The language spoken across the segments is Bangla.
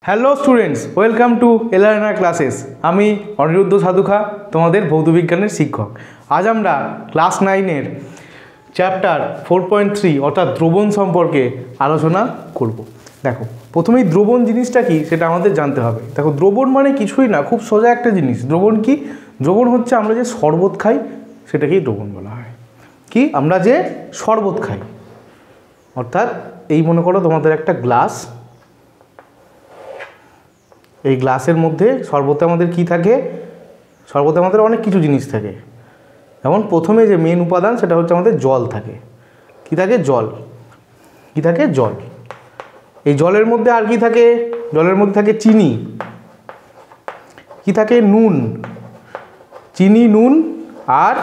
Hello students, welcome to LRNR ক্লাসেস। আমি অনিরুদ্ধ সাধুখা, তোমাদের ভৌতবিজ্ঞানের শিক্ষক। আজ আমরা ক্লাস 9-এর চ্যাপ্টার 4.3 অর্থাৎ দ্রবণ সম্পর্কে আলোচনা করব। দেখো, প্রথমেই দ্রবণ জিনিসটা কি সেটা আমাদের জানতে হবে। দেখো, দ্রবণ মানে কিছুই না, খুব সোজা একটা জিনিস। দ্রবণ কি? দ্রবণ হচ্ছে আমরা যে শরবত খাই সেটাকেই দ্রবণ বলা হয়। কি? আমরা যে শরবত খাই, অর্থাৎ এই মনে করো তোমাদের একটা গ্লাস, এই গ্লাসের মধ্যে শরবতে আমাদের কি থাকে? শরবতে আমাদের অনেক কিছু জিনিস থাকে। যেমন প্রথমে যে মেন উপাদান সেটা হচ্ছে আমাদের জল থাকে। কি থাকে? জল। কি থাকে? জল। এই জলের মধ্যে আর কি থাকে? জলের মধ্যে থাকে চিনি। কি থাকে? নুন। চিনি, নুন, আর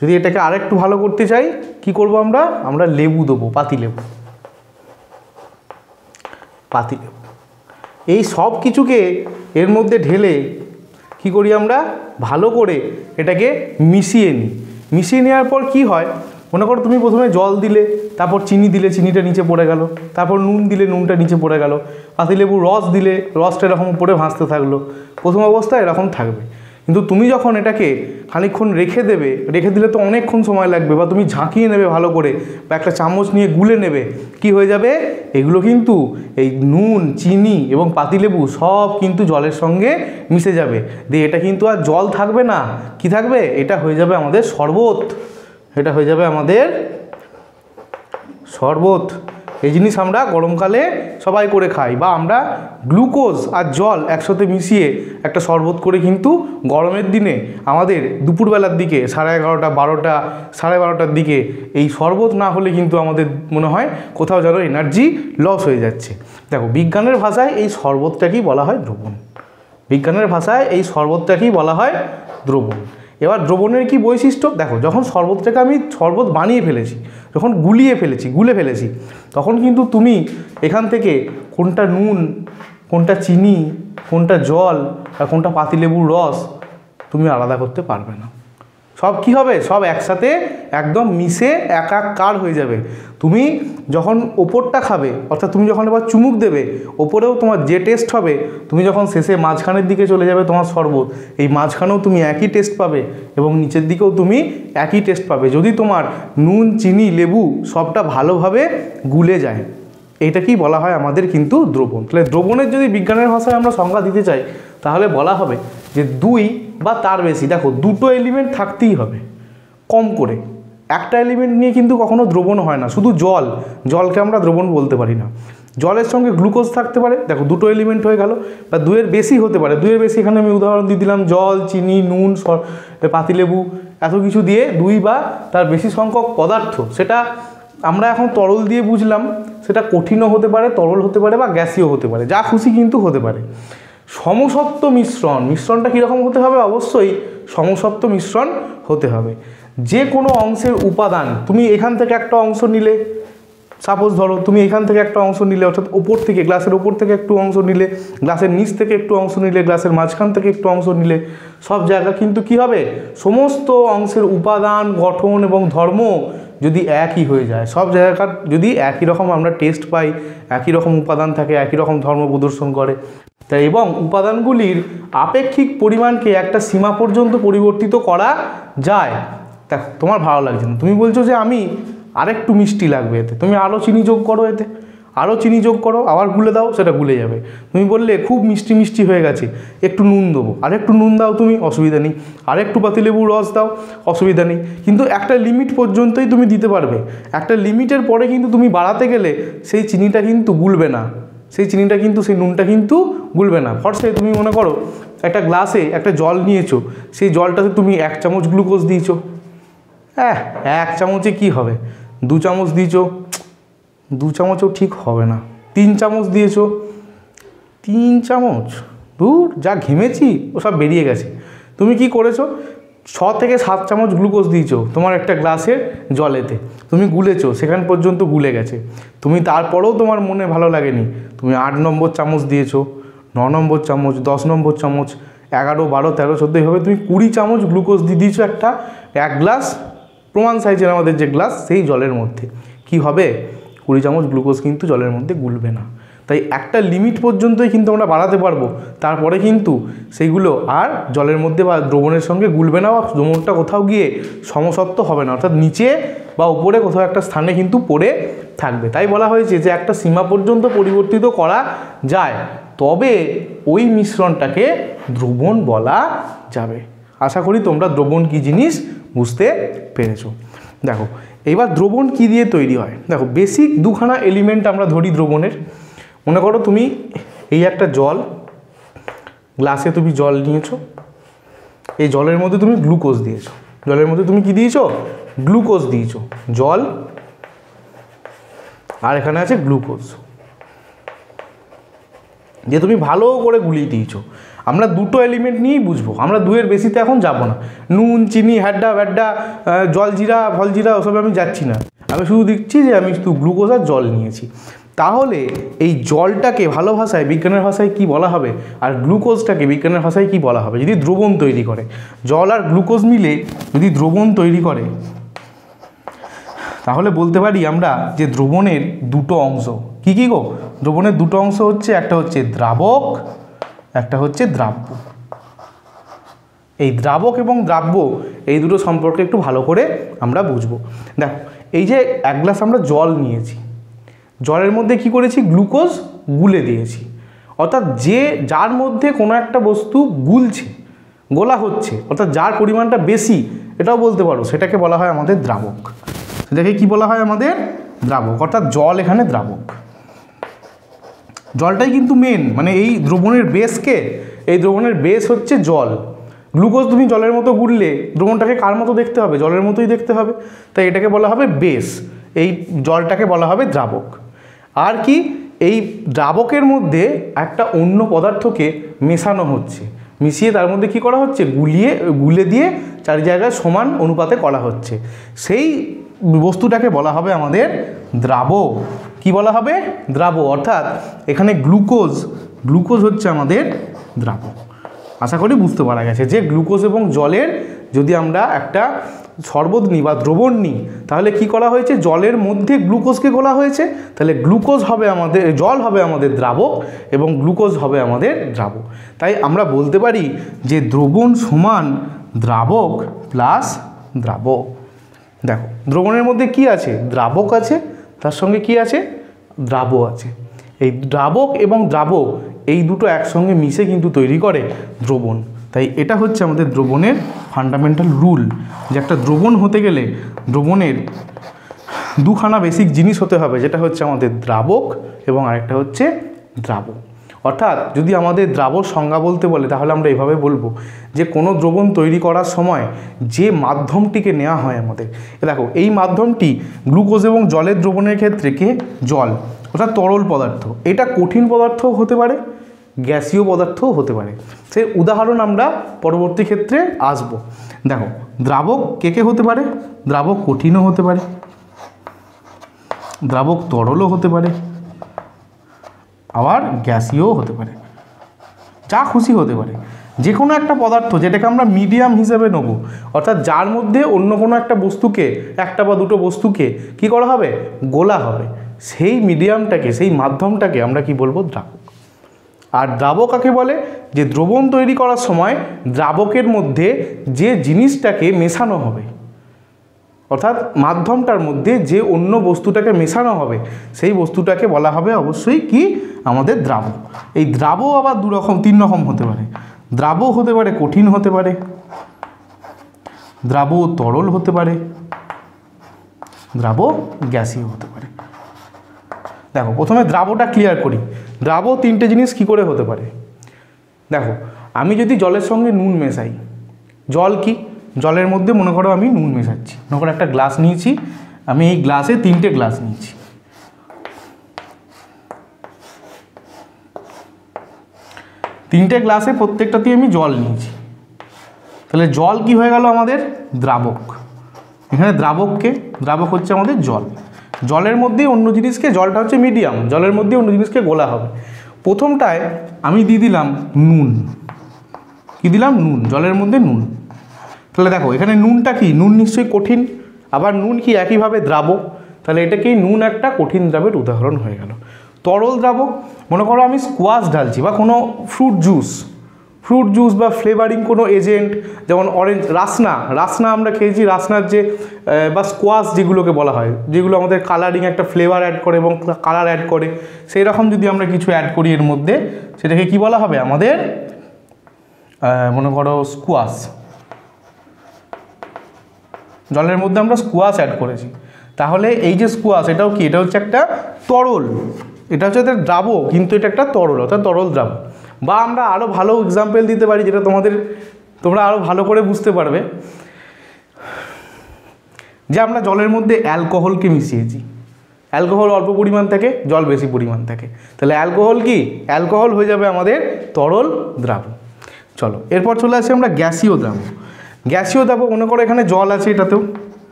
যদি এটাকে আরেকটু ভালো করতে চাই কি করব আমরা? আমরা লেবু দেবো, পাতিলেবু। পাতিলেবু। এই সব কিছুকে এর মধ্যে ঢেলে কি করি আমরা? ভালো করে এটাকে মিশিয়ে নিই। মিশিয়ে নেওয়ার পর কি হয়? মনে করো তুমি প্রথমে জল দিলে, তারপর চিনি দিলে, চিনিটা নিচে পড়ে গেল, তারপর নুন দিলে, নুনটা নিচে পড়ে গেল, পাতিলেবুর রস দিলে, রসটা এরকম উপরে ভাসতে থাকলো। প্রথম অবস্থায় এরকম থাকবে, কিন্তু তুমি যখন এটাকে খানিকক্ষণ রেখে দেবে, রেখে দিলে তো অনেকক্ষণ সময় লাগবে, বা তুমি ঝাঁকিয়ে নেবে ভালো করে, বা একটা চামচ নিয়ে গুলে নেবে, কি হয়ে যাবে? এগুলো কিন্তু এই নুন, চিনি এবং পাতিলেবু সব কিন্তু জলের সঙ্গে মিশে যাবে। দিয়ে এটা কিন্তু আর জল থাকবে না, কি থাকবে? এটা হয়ে যাবে আমাদের শরবত। এটা হয়ে যাবে আমাদের শরবত। এই জিনিস আমরা গরমকালে সবাই করে খাই, বা আমরা গ্লুকোজ আর জল একসাথে মিশিয়ে একটা শরবত করে কিন্তু গরমের দিনে আমাদের দুপুরবেলার দিকে 11:30, 12টা, 12:30টার দিকে এই শরবত না হলে কিন্তু আমাদের মনে হয় কোথাও যেন এনার্জি লস হয়ে যাচ্ছে। দেখো, বিজ্ঞানের ভাষায় এই শরবতটাকেই বলা হয় দ্রবণ। বিজ্ঞানের ভাষায় এই শরবতটাকেই বলা হয় দ্রবণ। এবার দ্রবণের কি বৈশিষ্ট্য? দেখো, যখন শরবতটাকে আমি শরবত বানিয়ে ফেলেছি, যখন গুলে ফেলেছি, তখন কিন্তু তুমি এখান থেকে কোনটা নুন, কোনটা চিনি, কোনটা জল আর কোনটা পাতিলেবুর রস তুমি আলাদা করতে পারবে না। সব কি হবে? সব একসাথে একদম মিশে একাকার হয়ে যাবে। তুমি যখন ওপরটা খাবে, অর্থাৎ তুমি যখন এবার চুমুক দেবে, ওপরেও তোমার যে টেস্ট হবে, তুমি যখন শেষে মাঝখানের দিকে চলে যাবে তোমার শরবত, এই মাঝখানেও তুমি একই টেস্ট পাবে এবং নিচের দিকেও তুমি একই টেস্ট পাবে, যদি তোমার নুন, চিনি, লেবু সবটা ভালোভাবে গুলে যায়। এইটাকেই বলা হয় আমাদের কিন্তু দ্রবণ। তাহলে দ্রবণের যদি বিজ্ঞানের ভাষায় আমরা সংজ্ঞা দিতে চাই, তাহলে বলা হবে যে দুই বা তার বেশি, দেখো, দুটো এলিমেন্ট থাকতেই হবে কম করে। একটা এলিমেন্ট নিয়ে কিন্তু কখনো দ্রবণ হয় না। শুধু জলকে আমরা দ্রবণ বলতে পারি না। জলের সঙ্গে গ্লুকোজ থাকতে পারে, দেখো দুটো এলিমেন্ট হয়ে গেল, বা দুইয়ের বেশি হতে পারে। দুইয়ের বেশি এখানে আমি উদাহরণ দিয়ে দিলাম, জল, চিনি, নুন, পাতিলেবু, এত কিছু দিয়ে দুই বা তার বেশি সংখ্যক পদার্থ, সেটা আমরা এখন তরল দিয়ে বুঝলাম, সেটা কঠিনও হতে পারে, তরল হতে পারে, বা গ্যাসীয় হতে পারে, যা খুশি কিন্তু হতে পারে। সমসত্ব মিশ্রণটা কীরকম হতে হবে? অবশ্যই সমসত্ব মিশ্রণ হতে হবে। যে কোনো অংশের উপাদান, তুমি এখান থেকে একটা অংশ নিলে, সাপোজ ধরো তুমি এখান থেকে একটা অংশ নিলে, অর্থাৎ ওপর থেকে, গ্লাসের ওপর থেকে একটু অংশ নিলে, গ্লাসের নিচ থেকে একটু অংশ নিলে, গ্লাসের মাঝখান থেকে একটু অংশ নিলে, সব জায়গা কিন্তু কি হবে? সমস্ত অংশের উপাদান, গঠন এবং ধর্ম যদি একই হয়ে যায়, সব জায়গার যদি একই রকম আমরা টেস্ট পাই, একই রকম উপাদান থাকে, একই রকম ধর্ম প্রদর্শন করে, তাই এবং উপাদানগুলির আপেক্ষিক পরিমাণকে একটা সীমা পর্যন্ত পরিবর্তিত করা যায়। দেখো, তোমার ভালো লাগছে না, তুমি বলছো যে আমি আরেকটু মিষ্টি লাগবে, এতে তুমি আরও চিনি যোগ করো, এতে আরও চিনি যোগ করো, আবার গুলে দাও, সেটা গুলে যাবে। তুমি বললে খুব মিষ্টি মিষ্টি হয়ে গেছে, একটু নুন দেবো, আরেকটু নুন দাও তুমি, অসুবিধা নেই, আরেকটু পাতিলেবুর রস দাও, অসুবিধা নেই। কিন্তু একটা লিমিট পর্যন্তই তুমি দিতে পারবে। একটা লিমিটের পরে কিন্তু তুমি বাড়াতে গেলে সেই চিনিটা কিন্তু গুলবে না, সেই চিনিটা কিন্তু, সেই নুনটা কিন্তু গুলবে না। ফর্সে তুমি মনে করো একটা গ্লাসে একটা জল নিয়েছো, সেই জলটাতে তুমি 1 চামচ গ্লুকোজ দিয়েছো, 1 চামচে কি হবে? 2 চামচ দিয়েছো, 2 চামচও ঠিক হবে না। 3 চামচ দিয়েছো, 3 চামচ, দূর, যা ঘেমেছি ও সব বেরিয়ে গেছে। তুমি কি করেছো? 6 থেকে 7 চামচ গ্লুকোজ দিয়েছো তোমার একটা গ্লাসের জলেতে, তুমি গুলেছো, সেখান পর্যন্ত গুলে গেছে। তুমি তারপরেও তোমার মনে ভালো লাগেনি, তুমি 8 নম্বর চামচ দিয়েছো, 9 নম্বর চামচ, 10 নম্বর চামচ, 11, 12, 13, 14, এইভাবে তুমি 20 চামচ গ্লুকোজ দিয়ে দিয়েছো এক গ্লাস প্রমাণ সাইজের আমাদের যে গ্লাস, সেই জলের মধ্যে। কি হবে? 20 চামচ গ্লুকোজ কিন্তু জলের মধ্যে গুলবে না। তাই একটা লিমিট পর্যন্তই কিন্তু আমরা বাড়াতে পারবো, তারপরে কিন্তু সেইগুলো আর জলের মধ্যে বা দ্রবণের সঙ্গে গুলবে না, বা দ্রবণটা কোথাও গিয়ে সমসত্ব হবে না, অর্থাৎ নিচে বা উপরে কোথাও একটা স্থানে কিন্তু পড়ে থাকবে। তাই বলা হয়েছে যে একটা সীমা পর্যন্ত পরিবর্তিত করা যায়, তবে ওই মিশ্রণটাকে দ্রবণ বলা যাবে। আশা করি তোমরা দ্রবণ কী জিনিস বুঝতে পেরেছো। দেখো এইবার দ্রবণ কী দিয়ে তৈরি হয়। দেখো বেসিক দুখানা এলিমেন্ট আমরা ধরি দ্রবণের। মনে করো তুমি এই একটা জল, গ্লাসে তুমি জল নিয়েছো, এই জলের মধ্যে তুমি গ্লুকোজ দিয়েছো, জলের মধ্যে তুমি কি দিয়েছো, গ্লুকোজ দিয়েছো, জল আর এখানে আছে গ্লুকোজ, যে তুমি ভালো করে গুলিয়ে দিয়েছো। আমরা দুটো এলিমেন্ট নিয়েই বুঝবো, আমরা দুয়ের বেশিতে এখন যাব না। নুন, চিনি, হ্যাড্ডা ভ্যাড্ডা, জলজিরা ফলজিরা ওসবে আমি যাচ্ছি না, আমি শুধু দেখছি যে আমি শুধু গ্লুকোজ আর জল নিয়েছি। তাহলে এই জলটাকে ভালো ভাষায় বিজ্ঞানের ভাষায় কি বলা হবে, আর গ্লুকোজটাকে বিজ্ঞানের ভাষায় কি বলা হবে? যদি দ্রবণ তৈরি করে, জল আর গ্লুকোজ মিলে যদি দ্রবণ তৈরি করে, তাহলে বলতে পারি আমরা যে দ্রবণের দুটো অংশ কি কি গো? দ্রবণের দুটো অংশ হচ্ছে, একটা হচ্ছে দ্রাবক, একটা হচ্ছে দ্রাব্য। এই দ্রাবক এবং দ্রাব্য এই দুটো সম্পর্কে একটু ভালো করে আমরা বুঝবো। দেখো এই যে এক গ্লাস আমরা জল নিয়েছি, জলের মধ্যে কি করেছি, গ্লুকোজ গুলে দিয়েছি, অর্থাৎ যার মধ্যে কোনো একটা বস্তু গুলছে, গোলা হচ্ছে, অর্থাৎ যার পরিমাণটা বেশি, এটাও বলতে পারো, সেটাকে বলা হয় আমাদের দ্রাবক। সেটাকে কি বলা হয় আমাদের? দ্রাবক। অর্থাৎ জল এখানে দ্রাবক, জলটাই কিন্তু মেন, মানে এই দ্রবণের বেসকে, এই দ্রবণের বেস হচ্ছে জল। গ্লুকোজ তুমি জলের মতো গুললে দ্রবণটাকে কার মতো দেখতে হবে? জলের মতোই দেখতে হবে, তাই এটাকে বলা হবে বেস, এই জলটাকে বলা হবে দ্রাবক। আর কি, এই দ্রাবকের মধ্যে একটা অন্য পদার্থকে মেশানো হচ্ছে, মিশিয়ে তার মধ্যে কি করা হচ্ছে, গুলে দিয়ে চারি জায়গায় সমান অনুপাতে করা হচ্ছে, সেই বস্তুটাকে বলা হবে আমাদের দ্রাব। কি বলা হবে? দ্রাব। অর্থাৎ এখানে গ্লুকোজ হচ্ছে আমাদের দ্রাবক। আশা করি বুঝতে পারা গেছে যে গ্লুকোজ এবং জলের যদি আমরা একটা শরবত নিই বা দ্রবণ নিই, তাহলে কি করা হয়েছে, জলের মধ্যে গ্লুকোজকে গোলা হয়েছে, তাহলে গ্লুকোজ হবে আমাদের, জল হবে আমাদের দ্রাবক এবং গ্লুকোজ হবে আমাদের দ্রাবক। তাই আমরা বলতে পারি যে দ্রবণ সমান দ্রাবক প্লাস দ্রাবক। দেখো দ্রবণের মধ্যে কি আছে, দ্রাবক আছে, তার সঙ্গে কি আছে, দ্রাব আছে। এই দ্রাবক এবং দ্রাব এই দুটো একসঙ্গে মিশে কিন্তু তৈরি করে দ্রবণ। তাই এটা হচ্ছে আমাদের দ্রবণের ফান্ডামেন্টাল রুল, যে একটা দ্রবণ হতে গেলে দ্রবণের দুখানা বেসিক জিনিস হতে হবে, যেটা হচ্ছে আমাদের দ্রাবক এবং আরেকটা হচ্ছে দ্রাব। অর্থাৎ যদি আমাদের দ্রাবর সংজ্ঞা বলতে বলে, তাহলে আমরা এভাবে বলবো যে কোনো দ্রবণ তৈরি করার সময় যে মাধ্যমটিকে নেওয়া হয় আমাদের, দেখো এই মাধ্যমটি গ্লুকোজ এবং জলের দ্রবণের ক্ষেত্রে কে, জল, অর্থাৎ তরল পদার্থ। এটা কঠিন পদার্থও হতে পারে, গ্যাসীয় পদার্থও হতে পারে। সেই উদাহরণ আমরা পরবর্তী ক্ষেত্রে আসব। দেখো দ্রাবক কে কে হতে পারে, দ্রাবক কঠিনও হতে পারে, দ্রাবক তরলও হতে পারে, আবার গ্যাসীয়ও হতে পারে, যা খুশি হতে পারে। যে কোনো একটা পদার্থ যেটাকে আমরা মিডিয়াম হিসেবে নেব, অর্থাৎ যার মধ্যে অন্য কোনো একটা বস্তুকে, একটা বা দুটো বস্তুকে কি করা হবে, গোলা হবে, সেই মিডিয়ামটাকে, সেই মাধ্যমটাকে আমরা কি বলবো, দ্রাবক। আর দ্রাবক কাকে বলে, যে দ্রবণ তৈরি করার সময় দ্রাবকের মধ্যে যে জিনিসটাকে মেশানো হবে, অর্থাৎ মাধ্যমটার মধ্যে যে অন্য বস্তুটাকে মেশানো হবে, সেই বস্তুটাকে বলা হবে অবশ্যই কি, আমাদের দ্রাবক। এই দ্রাব আবার তিন রকম হতে পারে। দ্রাব হতে পারে কঠিন হতে পারে, দ্রাব তরল হতে পারে, দ্রাব গ্যাসীয় হতে পারে। দেখো প্রথমে দ্রাবটা ক্লিয়ার করি। দ্রাব তিনটে জিনিস কি করে হতে পারে। দেখো আমি যদি জলের সঙ্গে নুন মেশাই, জল কি, জলের মধ্যে মনে করো আমি নুন মেশাচ্ছি, মনে করো একটা গ্লাস নিয়েছি, আমি এই গ্লাসে 3টে গ্লাস নিয়েছি, তিনটে গ্লাসে প্রত্যেকটাতেই আমি জল নিয়েছি, তাহলে জল কি হয়ে গেল আমাদের, দ্রাবক। এখানে দ্রাবককে, দ্রাবক হচ্ছে আমাদের জল, জলের মধ্যে অন্য জিনিসকে, জলটা হচ্ছে মিডিয়াম, জলের মধ্যে অন্য জিনিসকে গোলা হবে। প্রথমটায় আমি দিয়ে দিলাম নুন, কি দিলাম, নুন, জলের মধ্যে নুন। তাহলে দেখো এখানে নুনটা কি, নুন নিশ্চয়ই কঠিন, আবার নুন কি একইভাবে দ্রাবক, তাহলে এটা কি, নুন একটা কঠিন দ্রাবের উদাহরণ হয়ে গেল। তরল দ্রাবক মনে করো আমি স্কোয়াশ ঢালছি বা কোনো ফ্রুট জুস বা ফ্লেভারিং কোনো এজেন্ট, যেমন অরেঞ্জ রাসনা আমরা খেয়েছি, রাসনার যে বা স্কোয়াশ যেগুলোকে বলা হয়, যেগুলো আমাদের কালারিং একটা ফ্লেভার অ্যাড করে এবং কালার অ্যাড করে, সেই রকম যদি আমরা কিছু অ্যাড করি এর মধ্যে, সেটাকে কি বলা হবে আমাদের, মনে করো স্কোয়াশ, জলের মধ্যে আমরা স্কোয়াশ অ্যাড করেছি, তাহলে এই যে স্কোয়াশ এটাও কি, এটা হচ্ছে একটা তরল, এটা হচ্ছে একটা দ্রাবক, কিন্তু এটা একটা তরল, অর্থাৎ তরল দ্রাবক। বা আমরা আরও ভালো এক্সাম্পল দিতে পারি, যেটা তোমরা আরও ভালো করে বুঝতে পারবে, যে আমরা জলের মধ্যে অ্যালকোহলকে মিশিয়েছি, অ্যালকোহল অল্প পরিমাণ থাকে, জল বেশি পরিমাণ থাকে, তাহলে অ্যালকোহল হয়ে যাবে আমাদের তরল দ্রাবক। চলো এরপর চলে আসি আমরা গ্যাসীয় দ্রাবক। মনে করো এখানে জল আছে, এটাতেও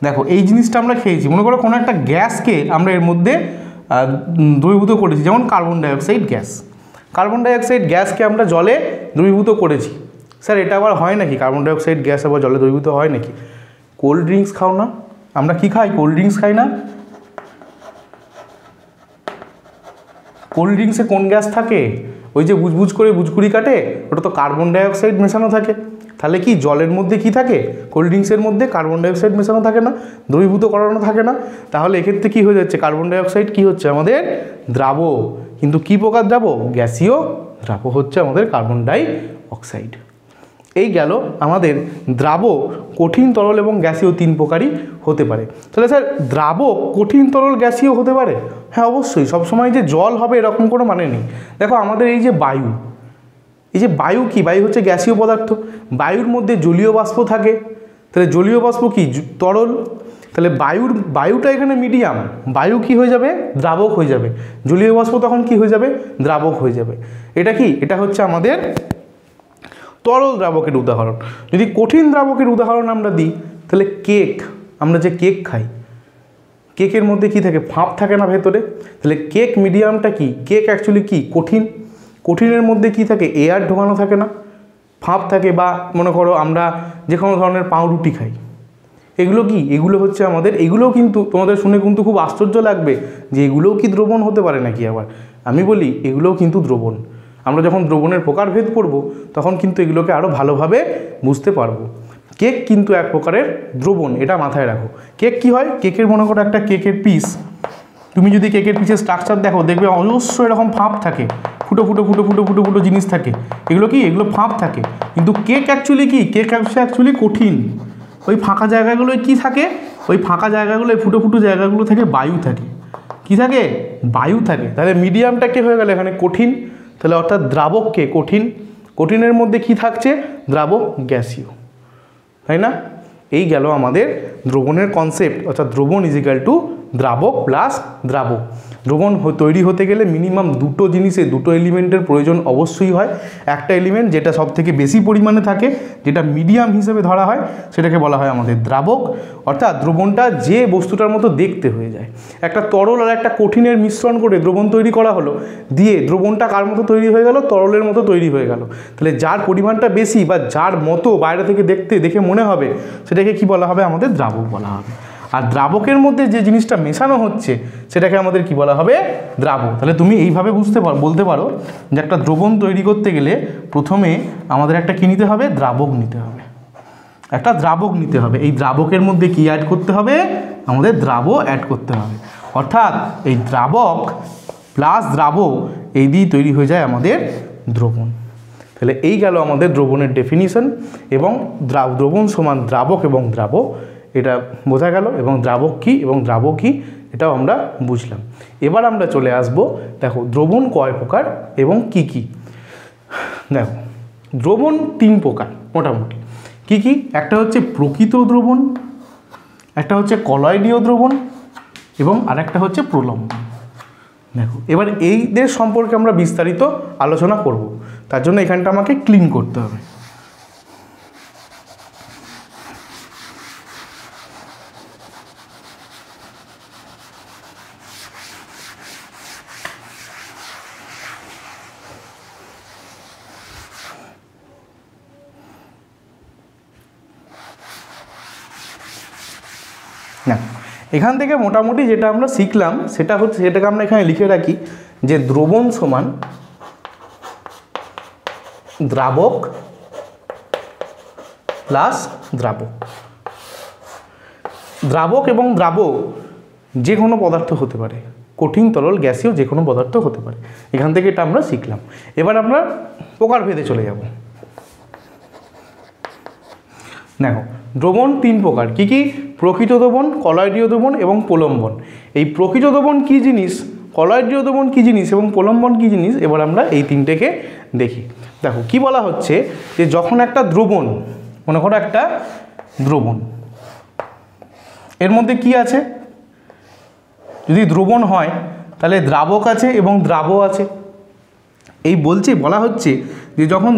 দেখো এই জিনিসটা আমরা খেয়েছি, মনে করো কোনো একটা গ্যাসকে আমরা এর মধ্যে দ্রবীভূত করেছি, যেমন কার্বন ডাইঅক্সাইড গ্যাসকে আমরা জলে দ্রবীভূত করেছি। স্যার এটা আবার হয় নাকি, কার্বন ডাইঅক্সাইড গ্যাস আবার জলে দ্রবীভূত হয় নাকি? কোল্ড ড্রিঙ্কস খাও না, আমরা কি খাই, কোল্ড ড্রিঙ্কস খাই না? কোল্ড ড্রিঙ্কসে কোন গ্যাস থাকে, ওই যে বুজবুজ করে বুজকুড়ি কাটে, ওটা তো কার্বন ডাইঅক্সাইড মেশানো থাকে। তাহলে কি জলের মধ্যে কি থাকে, কোল্ড ড্রিঙ্কসের মধ্যে কার্বন ডাইঅক্সাইড মেশানো থাকে না, দ্রবীভূত করানো থাকে না। তাহলে এক্ষেত্রে কী হয়ে যাচ্ছে, কার্বন ডাইঅক্সাইড কী হচ্ছে আমাদের দ্রাবক, কিন্তু কী প্রকার দ্রাবক, গ্যাসীয় দ্রাবক হচ্ছে আমাদের কার্বন ডাই অক্সাইড। এই গেল আমাদের দ্রাবক, কঠিন, তরল এবং গ্যাসীয় 3 প্রকারই হতে পারে। তাহলে স্যার দ্রাবক কঠিন, তরল, গ্যাসীয় হতে পারে? হ্যাঁ অবশ্যই, সবসময় যে জল হবে এরকম কোনো মানে নেই। দেখো আমাদের এই যে বায়ু কি, বায়ু হচ্ছে গ্যাসীয় পদার্থ, বায়ুর মধ্যে জলীয় বাষ্প থাকে, তাহলে জলীয় বাষ্প কি, তরল, তাহলে বায়ুটা এখানে মিডিয়াম, বায়ু কি হয়ে যাবে, দ্রাবক হয়ে যাবে, জলীয় বাষ্প তখন কি হয়ে যাবে, দ্রাবক হয়ে যাবে। এটা হচ্ছে আমাদের তরল দ্রাবকের উদাহরণ। যদি কঠিন দ্রাবকের উদাহরণ আমরা দিই, তাহলে আমরা যে কেক খাই, কেকের মধ্যে কি থাকে, ভাঁপ থাকে না ভেতরে, তাহলে কেক মিডিয়ামটা কি, কেক অ্যাকচুয়ালি কি, কঠিনের মধ্যে কি থাকে, এয়ার ঢোকানো থাকে না, ভাঁপ থাকে। বা মনে করো আমরা যে কোনো ধরনের পাউরুটি খাই, এগুলো হচ্ছে আমাদের, এগুলোও কিন্তু তোমাদের শুনে কিন্তু খুব আশ্চর্য লাগবে যে এগুলোও কি দ্রবণ হতে পারে নাকি। আবার আমি বলি এগুলোও কিন্তু দ্রবণ। আমরা যখন দ্রবণের প্রকারভেদ পড়ব তখন কিন্তু এগুলোকে আরও ভালোভাবে বুঝতে পারবো। কেক কিন্তু এক প্রকারের দ্রবণ, এটা মাথায় রাখো। কেক কি হয়, কেকের মনে করো একটা কেকের পিস, তুমি যদি কেকের পিসের স্ট্রাকচার দেখো, দেখবে অজস্র এরকম ফাঁপ থাকে, ফুটো ফুটো জিনিস থাকে, এগুলো ফাঁপ থাকে। কিন্তু কেক অ্যাকচুয়ালি কি, কেক অ্যাকচুয়ালি কঠিন। ওই ফাঁকা জায়গাগুলোয় কি থাকে, ওই ফাঁকা জায়গাগুলো, ফুটো জায়গাগুলো থেকে বায়ু থাকে, কি থাকে, বায়ু থাকে। তাহলে মিডিয়ামটা কে হয়ে গেল এখানে, কঠিন। তাহলে অর্থাৎ দ্রাবককে কঠিনের মধ্যে কি থাকছে, দ্রাবক, গ্যাসীয়, তাই না? এই গেল আমাদের দ্রবণের কনসেপ্ট, অর্থাৎ দ্রবণ ইজিক্যাল টু দ্রাবক প্লাস দ্রাবক। দ্রবণ তৈরি হতে গেলে মিনিমাম দুটো এলিমেন্টের প্রয়োজন অবশ্যই হয়। একটা এলিমেন্ট যেটা সব থেকে বেশি পরিমাণে থাকে, যেটা মিডিয়াম হিসেবে ধরা হয়, সেটাকে বলা হয় আমাদের দ্রাবক। অর্থাৎ দ্রবণটা যে বস্তুটার মতো দেখতে হয়ে যায়। একটা তরল আর একটা কঠিনের মিশ্রণ করে দ্রবণ তৈরি করা হলো, দিয়ে দ্রবণটা কার মতো তৈরি হয়ে গেল, তরলের মতো তৈরি হয়ে গেল। তাহলে যার পরিমাণটা বেশি বা যার মতো বাইরে থেকে দেখে মনে হবে, সেটাকে কি বলা হবে, আমাদের দ্রাবক বলা হবে। আর দ্রাবকের মধ্যে যে জিনিসটা মেশানো হচ্ছে সেটাকে আমাদের কি বলা হবে, দ্রাবক। তাহলে তুমি এইভাবে বলতে পারো যে একটা দ্রবণ তৈরি করতে গেলে প্রথমে আমাদের একটা কি নিতে হবে, দ্রাবক নিতে হবে, একটা দ্রাবক নিতে হবে। এই দ্রাবকের মধ্যে কি অ্যাড করতে হবে, আমাদের দ্রাবক অ্যাড করতে হবে। অর্থাৎ এই দ্রাবক প্লাস দ্রাবক এই দিয়ে তৈরি হয়ে যায় আমাদের দ্রবণ। তাহলে এই গেল আমাদের দ্রবণের ডেফিনিশন, এবং দ্রবণ সমান দ্রাবক এবং দ্রাবক, এটা বোঝা গেল। এবং দ্রাবক কী এবং দ্রাবক কী এটাও আমরা বুঝলাম। এবার আমরা চলে আসব, দেখো দ্রবণ কয় প্রকার এবং কি কি। দেখো দ্রবণ 3 প্রকার মোটামুটি। কি কি? একটা হচ্ছে প্রকৃত দ্রবণ, একটা হচ্ছে কলয়েডীয় দ্রবণ, এবং আরেকটা হচ্ছে প্রলম্বন। দেখো এবার এইদের সম্পর্কে আমরা বিস্তারিত আলোচনা করব, তার জন্য এখানটা আমাকে ক্লিন করতে হবে। না, এখান থেকে মোটামুটি যেটা আমরা শিখলাম সেটা হচ্ছে, সেটাকে আমরা এখানে লিখে রাখি যে দ্রবণ সমান দ্রাবক প্লাস দ্রাবক। দ্রাবক এবং দ্রাবক যে কোনো পদার্থ হতে পারে, কঠিন তরল গ্যাসীয় যে কোনো পদার্থ হতে পারে। এখান থেকে এটা আমরা শিখলাম। এবার আমরা প্রকারভেদে চলে যাব। দেখো দ্রবণ 3 প্রকার, কি কি? প্রকৃত দ্রবণ, কলয়েডীয় দ্রবণ এবং প্রলম্বন। এই প্রকৃত দ্রবণ কী জিনিস, কলয়েডীয় দ্রবণ কী জিনিস এবং প্রলম্বন কী জিনিস, এবার আমরা এই তিনটেকে দেখি। দেখো কি বলা হচ্ছে যে যখন একটা দ্রবণ, মনে করো একটা দ্রবণ, এর মধ্যে কি আছে, যদি দ্রবণ হয় তাহলে দ্রাবক আছে এবং দ্রাব আছে। এই বলা হচ্ছে যে যখন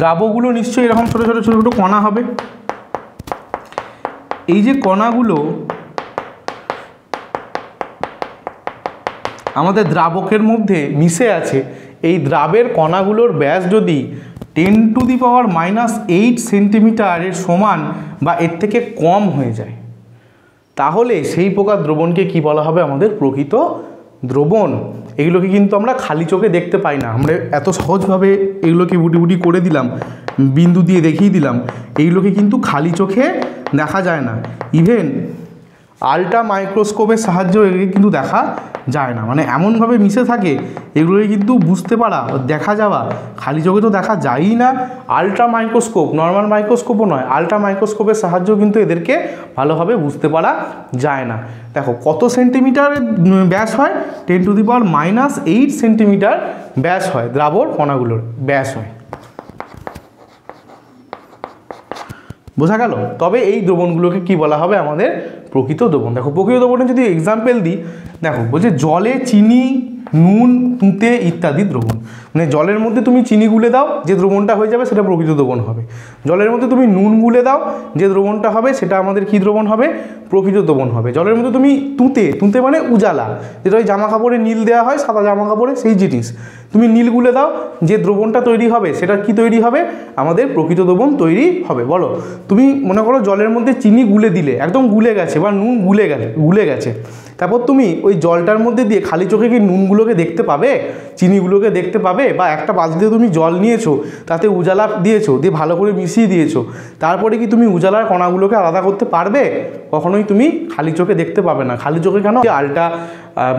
দ্রাবগুলো নিশ্চয়ই এরকম ছোটো ছোটো ছোটো ছোটো কণা হবে। এই যে কণাগুলো আমাদের দ্রাবকের মধ্যে মিশে আছে, এই দ্রাবের কণাগুলোর ব্যাস যদি 10⁻⁸ সেন্টিমিটারের সমান বা এর থেকে কম হয়ে যায়, তাহলে সেই প্রকার দ্রবণকে কি বলা হবে? আমাদের প্রকৃত দ্রবণ। এগুলোকে কিন্তু আমরা খালি চোখে দেখতে পাই না, আমরা এত সহজভাবে এগুলোকে বুটি বুটি করে দিলাম, বিন্দু দিয়ে দেখিয়ে দিলাম, এইগুলোকে কিন্তু খালি চোখে দেখা যায় না। ইভেন আল্ট্রা মাইক্রোস্কোপের সাহায্যেও এগুলো কিন্তু দেখা যায় না, মানে এমনভাবে মিশে থাকে এগুলোকে কিন্তু বুঝতে পারা, দেখা যাওয়া খালি চোখে তো দেখা যায়ই না। আল্ট্রা মাইক্রোস্কোপ, নর্মাল মাইক্রোস্কোপও নয়, আল্ট্রা মাইক্রোস্কোপের সাহায্যেও কিন্তু এদেরকে ভালোভাবে বুঝতে পারা যায় না। দেখো কত সেন্টিমিটার ব্যাস হয়? 10⁻⁸ সেন্টিমিটার ব্যাস হয়, দ্রাবক কণাগুলোর ব্যাস হয়। বোঝা গেল? তবে এই দ্রবণগুলোকে কি বলা হবে? আমাদের প্রকৃত দ্রবণ। দেখো প্রকৃত দ্রবণের যদি এক্সাম্পল দিই, দেখো বলছে জলে চিনি, নুন, তুঁতে ইত্যাদি দ্রবণ। মানে জলের মধ্যে তুমি চিনি গুলে দাও, যে দ্রবণটা হয়ে যাবে সেটা প্রকৃত দ্রবণ হবে। জলের মধ্যে তুমি নুন গুলে দাও, যে দ্রবণটা হবে সেটা আমাদের কি দ্রবণ হবে? প্রকৃত দ্রবণ হবে। জলের মধ্যে তুমি তুঁতে মানে উজালা, যেটা ওই জামা কাপড়ে নীল দেওয়া হয়, সাদা জামা কাপড়ে, সেই জিনিস তুমি নীল গুলে দাও, যে দ্রবণটা তৈরি হবে সেটা কি তৈরি হবে? আমাদের প্রকৃত দ্রবণ তৈরি হবে। বলো, তুমি মনে করো জলের মধ্যে চিনি গুলে দিলে, একদম গুলে গেছে বা নুন গুলে গেছে, তারপর তুমি ওই জলটার মধ্যে দিয়ে খালি চোখে কি নুনগুলোকে দেখতে পাবে, চিনিগুলোকে দেখতে পাবে? বা একটা বালতিতে তুমি জল নিয়েছো, তাতে উজালা দিয়েছো, দিয়ে ভালো করে মিশিয়ে দিয়েছো, তারপরে কি তুমি উজালার কণাগুলোকে আলাদা করতে পারবে? কখনোই তুমি খালি চোখে দেখতে পাবে না। খালি চোখে কেন, আল্ট্রা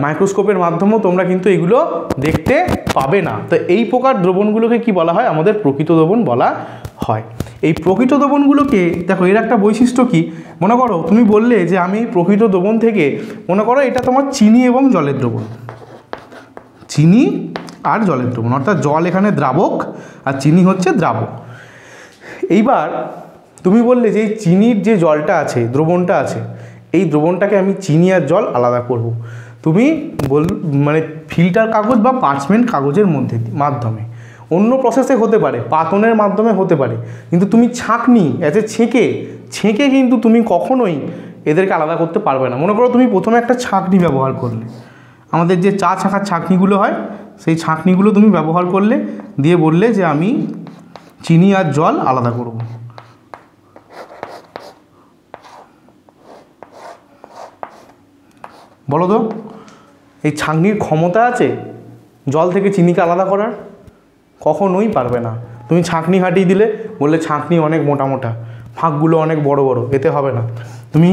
মাইক্রোস্কোপের মাধ্যমেও তোমরা কিন্তু এগুলো দেখতে পাবে না। তো এই প্রকার দ্রবণগুলোকে কি বলা হয়? আমাদের প্রকৃত দ্রবণ বলা হয়। এই প্রকৃত দ্রবণগুলোকে দেখো, এর একটা বৈশিষ্ট্য কি, মনে করো তুমি বললে যে আমি প্রকৃত দ্রবণ থেকে, মনে করো এটা তোমার চিনি এবং জলের দ্রবণ, চিনি আর জলের দ্রবণ, অর্থাৎ জল এখানে দ্রাবক আর চিনি হচ্ছে দ্রাবক। এইবার তুমি বললে যে এই চিনির যে জলটা আছে, দ্রবণটা আছে, এই দ্রবণটাকে আমি চিনি আর জল আলাদা করব। তুমি মানে ফিল্টার কাগজ বা পার্চমেন্ট কাগজের মাধ্যমে, অন্য প্রসেসে হতে পারে, পাতনের মাধ্যমে হতে পারে, কিন্তু তুমি ছাঁকনি ছেঁকে কিন্তু তুমি কখনোই এদেরকে আলাদা করতে পারবে না। মনে করো তুমি প্রথমে একটা ছাঁকনি ব্যবহার করলে, আমাদের যে চা ছাঁকার ছাঁকনিগুলো হয়, সেই ছাঁকনিগুলো তুমি ব্যবহার করলে, দিয়ে বললে যে আমি চিনি আর জল আলাদা করব। বলো তো, এই ছাঁকনির ক্ষমতা আছে জল থেকে চিনিকে আলাদা করার? কখনোই পারবে না। তুমি ছাঁকনি হাঁটিয়ে দিলে, বললে ছাঁকনি অনেক মোটা মোটা, ফাঁকগুলো অনেক বড় বড়, এতে হবে না। তুমি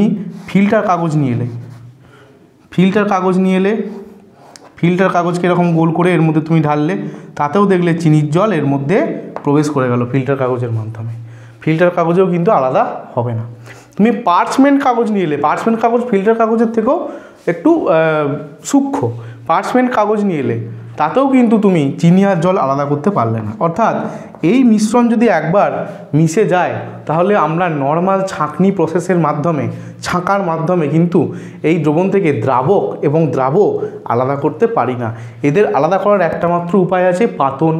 ফিল্টার কাগজ নিয়ে এলে, ফিল্টার কাগজকে এরকম গোল করে এর মধ্যে তুমি ঢাললে, তাতেও দেখলে চিনির জল এর মধ্যে প্রবেশ করে গেল ফিল্টার কাগজের মাধ্যমে। ফিল্টার কাগজেও কিন্তু আলাদা হবে না। তুমি পার্চমেন্ট কাগজ নিয়ে এলে, পার্চমেন্ট কাগজ ফিল্টার কাগজের থেকেও একটু সূক্ষ্ম, পার্চমেন্ট কাগজ নিয়ে এলে, তাতেও কিন্তু তুমি চিনি আর জল আলাদা করতে পারলে না। অর্থাৎ এই মিশ্রণ যদি একবার মিশে যায়, তাহলে আমরা নর্মাল ছাঁকনি প্রসেসের মাধ্যমে, ছাঁকার মাধ্যমে কিন্তু এই দ্রবণ থেকে দ্রাবক এবং দ্রাব আলাদা করতে পারি না। এদের আলাদা করার একটা মাত্র উপায় আছে, পাতন,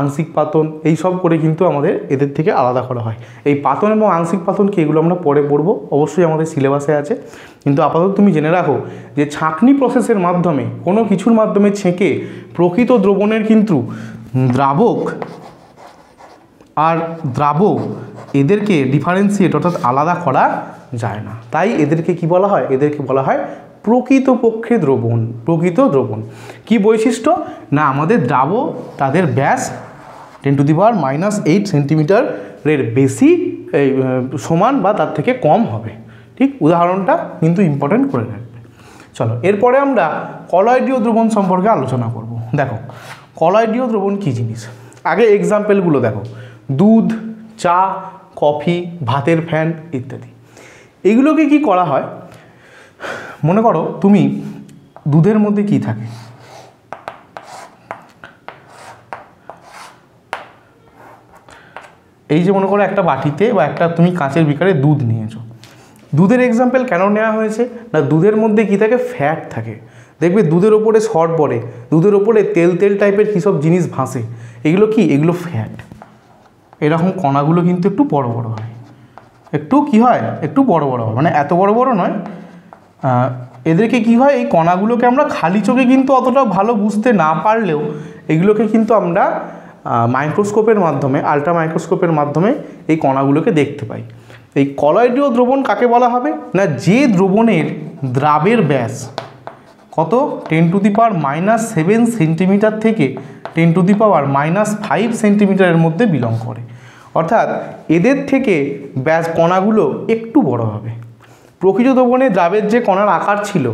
আংশিক পাতন, এই সব করে কিন্তু আমাদের এদের থেকে আলাদা করা হয়। এই পাতন এবং আংশিক পাতনকে এগুলো আমরা পরে পড়ব, অবশ্যই আমাদের সিলেবাসে আছে। কিন্তু আপাতত তুমি জেনে রাখো যে ছাঁকনি প্রসেসের মাধ্যমে, কোনো কিছুর মাধ্যমে ছেঁকে প্রকৃত দ্রবণের কিন্তু দ্রাবক আর দ্রাব এদেরকে ডিফারেন্সিয়েট অর্থাৎ আলাদা করা যায় না, তাই এদেরকে কি বলা হয়? এদেরকে বলা হয় প্রকৃতপক্ষে দ্রবণ। প্রকৃত দ্রবণ কি বৈশিষ্ট্য? না আমাদের দ্রাব্য তাদের ব্যাস 10⁻⁻8 সেন্টিমিটারের বেশি সমান বা তার থেকে কম হবে। ঠিক, উদাহরণটা কিন্তু ইম্পর্টেন্ট করে রাখবে। চলো এরপরে আমরা কলয়েডীয় দ্রবণ সম্পর্কে আলোচনা করব। দেখো কলয়েডীয় দ্রবণ কী জিনিস, আগে এক্সাম্পলগুলো দেখো। দুধ, চা, কফি, ভাতের ফ্যান ইত্যাদি। এগুলোকে কি করা হয়? মনে করো তুমি দুধের মধ্যে কি থাকে? এই যে মনে করো একটা বাটিতে বা একটা তুমি কাঁচের বিকারে দুধ নিয়েছো। দুধের এক্সাম্পল কেন নেওয়া হয়েছে? না দুধের মধ্যে কি থাকে? ফ্যাট থাকে। দেখবে দুধের ওপরে সর পড়ে, দুধের ওপরে তেল তেল টাইপের কী সব জিনিস ভাসে, এগুলো কি? এগুলো ফ্যাট। এরকম কণাগুলো কিন্তু একটু বড় বড় হয়, একটু কি হয়? একটু বড় বড় হয়, মানে এত বড় বড় নয়। এদেরকে কি হয়? এই কণাগুলোকে আমরা খালি চোখে কিন্তু অতটা ভালো বুঝতে না পারলেও এগুলোকে কিন্তু আমরা মাইক্রোস্কোপের মাধ্যমে, আলট্রা মাইক্রোস্কোপের মাধ্যমে এই কণাগুলোকে দেখতে পাই। এই কলয়েডীয় দ্রবণ কাকে বলা হবে? না যে দ্রবণের দ্রাবের ব্যাস কত? 10⁻⁻7 সেন্টিমিটার থেকে 10⁻⁻5 সেন্টিমিটারের মধ্যে বিলং করে। অর্থাৎ এদের থেকে ব্যাস কণাগুলো একটু বড় হবে। প্রকৃত দ্রবণে দ্রাবের যে কণার আকার ছিল,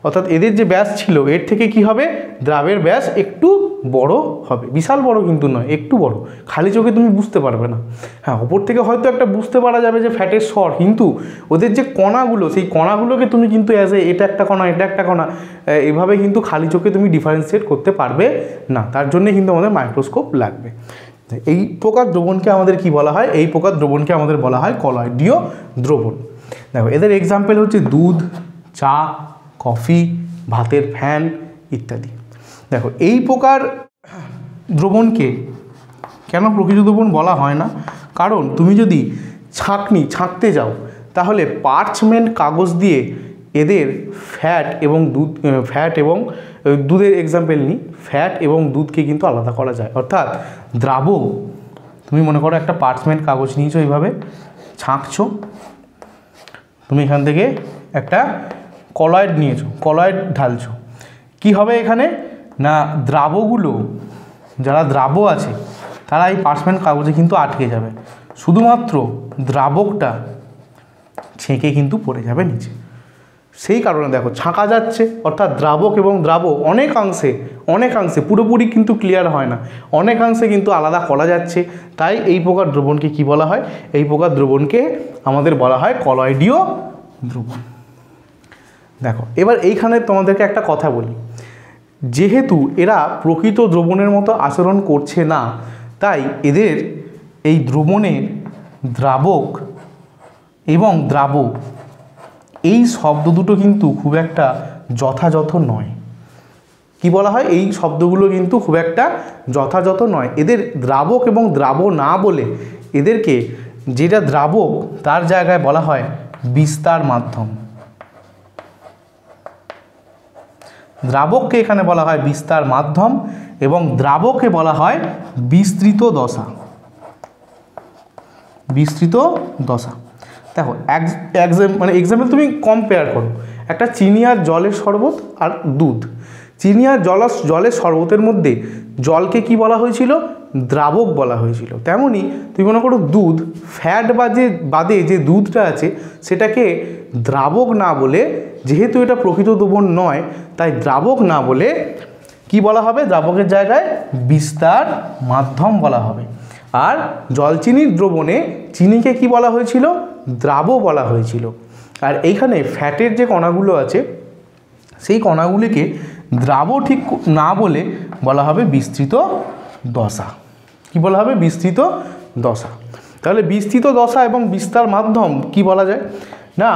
অর্থাৎ এদের যে ব্যাস ছিল, এর থেকে কি হবে? দ্রাবের ব্যাস একটু বড় হবে, বিশাল বড় কিন্তু নয়, একটু বড়। খালি চোখে তুমি বুঝতে পারবে না। হ্যাঁ, ওপর থেকে হয়তো একটা বুঝতে পারা যাবে যে ফ্যাটের স্বর, কিন্তু ওদের যে কণাগুলো, সেই কণাগুলোকে তুমি কিন্তু এটা একটা কণা, এটা একটা কণা, এভাবে কিন্তু খালি চোখে তুমি ডিফারেন্সিয়েট করতে পারবে না। তার জন্যে কিন্তু আমাদের মাইক্রোস্কোপ লাগবে। এই প্রকার দ্রবণকে আমাদের কি বলা হয়? এই প্রকার দ্রবণকে আমাদের বলা হয় কলয়েডীয় দ্রবণ। দেখো এদের এক্সাম্পল হচ্ছে দুধ, চা, কফি, ভাতের ফ্যান ইত্যাদি। দেখো এই প্রকার দ্রবণকে কেন প্রকৃত দ্রবণ বলা হয় না? কারণ তুমি যদি ছাঁকতে যাও, তাহলে পার্চমেন্ট কাগজ দিয়ে এদের ফ্যাট এবং দুধের এক্সাম্পল নিই, ফ্যাট এবং দুধকে কিন্তু আলাদা করা যায়। অর্থাৎ দ্রাবক, তুমি মনে করো একটা পার্চমেন্ট কাগজ নিয়েছো, এইভাবে ছাঁকছো, তুমি এখান থেকে একটা কলয়েড নিয়েছো, কলয়েড ঢালছো, কি হবে এখানে? না দ্রাবগুলো, যারা দ্রাব আছে তারা এই পার্চমেন্ট কাগজে কিন্তু আটকে যাবে, শুধুমাত্র দ্রাবকটা ছেঁকে কিন্তু পড়ে যাবে নিচে। সেই কারণে দেখো ছাঁকা যাচ্ছে, অর্থাৎ দ্রাবক এবং দ্রাব অনেকাংশে পুরোপুরি কিন্তু ক্লিয়ার হয় না, অনেকাংশে কিন্তু আলাদা করা যাচ্ছে। তাই এই প্রকার দ্রবণকে কি বলা হয়? এই প্রকার দ্রবণকে আমাদের বলা হয় কলয়েডীয় দ্রবণ। দেখো এবার এইখানে তোমাদেরকে একটা কথা বলি, যেহেতু এরা প্রকৃত দ্রবণের মতো আচরণ করছে না, তাই এদের এই দ্রবণের দ্রাবক এবং দ্রাব এই শব্দ দুটো কিন্তু খুব একটা যথাযথ নয়। কি বলা হয়? এই শব্দগুলো কিন্তু খুব একটা যথাযথ নয়। এদের দ্রাবক এবং দ্রাব না বলে এদেরকে যেটা দ্রাবক তার জায়গায় বলা হয় বিস্তার মাধ্যম। দ্রাবককে এখানে বলা হয় বিস্তার মাধ্যম এবং দ্রাবকে বলা হয় বিস্তৃত দশা। বিস্তৃত দশা। দেখো এক্সাম্পল তুমি কম্পেয়ার করো, একটা চিনি আর জলের শরবত আর দুধ। চিনি আর জলের শরবতের মধ্যে জলকে কি বলা হয়েছিল? দ্রাবক বলা হয়েছিল। তেমনি তুমি মনে করো দুধ, ফ্যাট বাদে যে দুধটা আছে সেটাকে দ্রাবক না বলে, যেহেতু এটা প্রকৃত দ্রবণ নয় তাই দ্রাবক না বলে কি বলা হবে? দ্রাবকের জায়গায় বিস্তার মাধ্যম বলা হবে। আর জল চিনির দ্রবণে চিনিকে কি বলা হয়েছিল? দ্রাব বলা হয়েছিল। আর এইখানে ফ্যাটের যে কণাগুলো আছে সেই কণাগুলিকে দ্রাব ঠিক না বলে বলা হবে বিস্তৃত দশা। কি বলা হবে? বিস্তৃত দশা। তাহলে বিস্তৃত দশা এবং বিস্তার মাধ্যম কি বলা যায়? না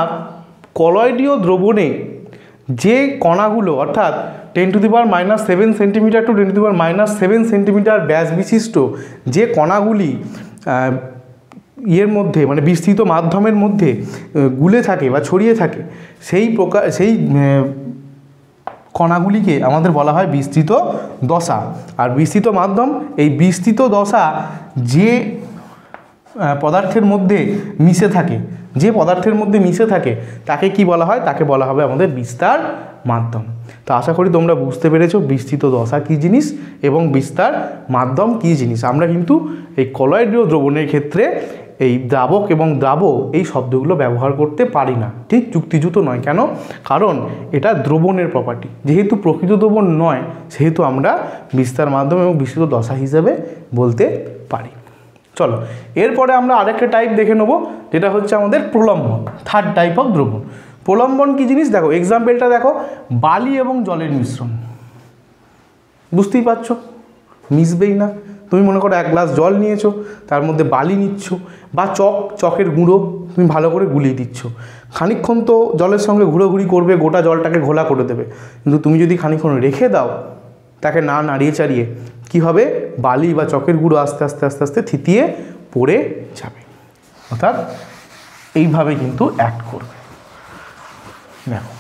কলয়েডীয় দ্রবণে যে কণাগুলো, অর্থাৎ 10⁻⁻7 সেন্টিমিটার টু 10⁻⁻7 সেন্টিমিটার ব্যাস বিশিষ্ট যে কণাগুলি মধ্যে মানে বিস্তৃত মাধ্যমের মধ্যে গুলে থাকে বা ছড়িয়ে থাকে, সেই কণাগুলিকে আমাদের বলা হয় বিস্তৃত দশা। আর বিস্তৃত মাধ্যম, এই বিস্তৃত দশা যে পদার্থের মধ্যে মিশে থাকে, যে পদার্থের মধ্যে মিশে থাকে তাকে কি বলা হয়? তাকে বলা হবে আমাদের বিস্তার মাধ্যম। তো আশা করি তোমরা বুঝতে পেরেছো বিস্তৃত দশা কী জিনিস এবং বিস্তার মাধ্যম কী জিনিস। আমরা কিন্তু এই কলয়েডীয় দ্রবণের ক্ষেত্রে এই দ্রাবক এবং দ্রাবক এই শব্দগুলো ব্যবহার করতে পারি না, ঠিক যুক্তিযুক্ত নয়। কেন? কারণ এটা দ্রবণের প্রপার্টি, যেহেতু প্রকৃত দ্রবণ নয় সেহেতু আমরা বিস্তার মাধ্যম এবং বিস্তৃত দশা হিসেবে বলতে পারি। চলো এরপরে আমরা আরেকটা টাইপ দেখে নেবো, যেটা হচ্ছে আমাদের প্রলম্বন, থার্ড টাইপ অফ দ্রবণ। প্রলম্বন কী জিনিস দেখো, এক্সাম্পলটা দেখো, বালি এবং জলের মিশ্রণ। বুঝতেই পারছো মিশবেই না। তুমি মনে করো 1 গ্লাস জল নিয়েছো, তার মধ্যে বালি নিচ্ছ বা চকের গুঁড়ো তুমি ভালো করে গুলিয়ে দিচ্ছ, খানিকক্ষণ তো জলের সঙ্গে ঘুরোঘুরি করবে, গোটা জলটাকে ঘোলা করে দেবে। কিন্তু তুমি যদি খানিকক্ষণ রেখে দাও তাকে না নাড়িয়ে চাড়িয়ে, কী হবে? বালি বা চকের গুঁড়ো আস্তে আস্তে আস্তে আস্তে থিতিয়ে পড়ে যাবে, অর্থাৎ এইভাবে কিন্তু অ্যাক্ট করবে। দেখো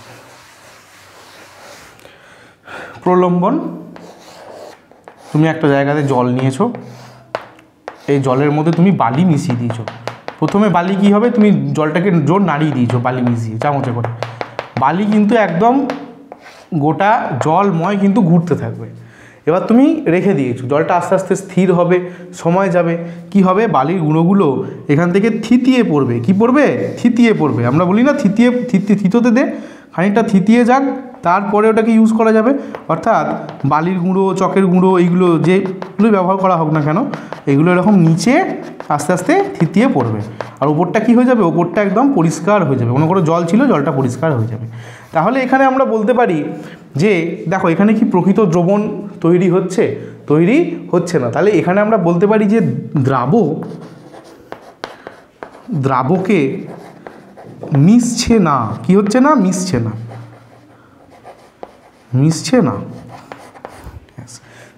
প্রলম্বন, তুমি একটা জায়গাতে জল নিয়েছো, এই জলের মধ্যে তুমি বালি মিশিয়ে দিয়েছো। প্রথমে বালি কী হবে? তুমি জলটাকে জোর নাড়িয়ে দিয়েছো বালি মিশিয়ে চামচে করে, বালি কিন্তু একদম গোটা জলময় কিন্তু ঘুরতে থাকবে। এবার তুমি রেখে দিয়েছো, জলটা আস্তে আস্তে স্থির হবে, সময় যাবে, কি হবে? বালির গুঁড়োগুলো এখান থেকে থিতিয়ে পড়বে। কি পড়বে? থিতিয়ে পড়বে। আমরা বলি না থিতোতে দে, খানিকটা থিতিয়ে যাক, তারপরে ওটাকে ইউজ করা যাবে। অর্থাৎ বালির গুঁড়ো, চকের গুঁড়ো, এইগুলো যেগুলো ব্যবহার করা হোক না কেন, এগুলো এরকম নিচে আস্তে আস্তে থিতিয়ে পড়বে, আর ওপরটা কী হয়ে যাবে? ওপরটা একদম পরিষ্কার হয়ে যাবে। মনে করো জল ছিল, জলটা পরিষ্কার হয়ে যাবে। তাহলে এখানে আমরা বলতে পারি যে দেখো এখানে কি প্রকৃত দ্রবণ তৈরি হচ্ছে? তৈরি হচ্ছে না। তাহলে এখানে আমরা বলতে পারি যে দ্রাবকে মিশছে না। কি হচ্ছে না? মিশছে না, মিশছে না।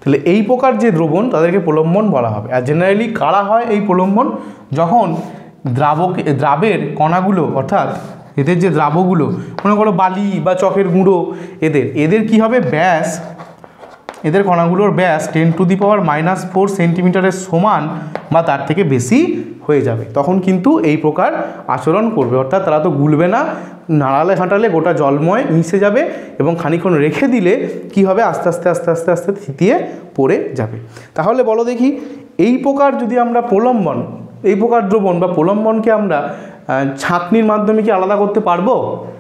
তাহলে এই প্রকার যে দ্রবণ তাদেরকে প্রলম্বন বলা হবে। আর জেনারেলি কারা হয় এই প্রলম্বন? যখন দ্রাবের কণাগুলো, অর্থাৎ এদের যে দ্রাবগুলো, মনে করো বালি বা চকের গুঁড়ো, এদের কি হবে? ব্যাস, এদের কণাগুলোর ব্যাস 10⁻⁻⁴ সেন্টিমিটারের সমান বা তার থেকে বেশি হয়ে যাবে। তখন কিন্তু এই প্রকার আচরণ করবে, অর্থাৎ তারা তো গুলবে না, নাড়ালে হাঁটালে গোটা জলময় মিশে যাবে এবং খানিকক্ষণ রেখে দিলে কি হবে? আস্তে আস্তে আস্তে আস্তে আস্তে থিতিয়ে পড়ে যাবে। তাহলে বলো দেখি, এই প্রকার যদি আমরা প্রলম্বন, এই প্রকার দ্রবণ বা প্রলম্বনকে আমরা ছাঁকনির মাধ্যমে কি আলাদা করতে পারবো?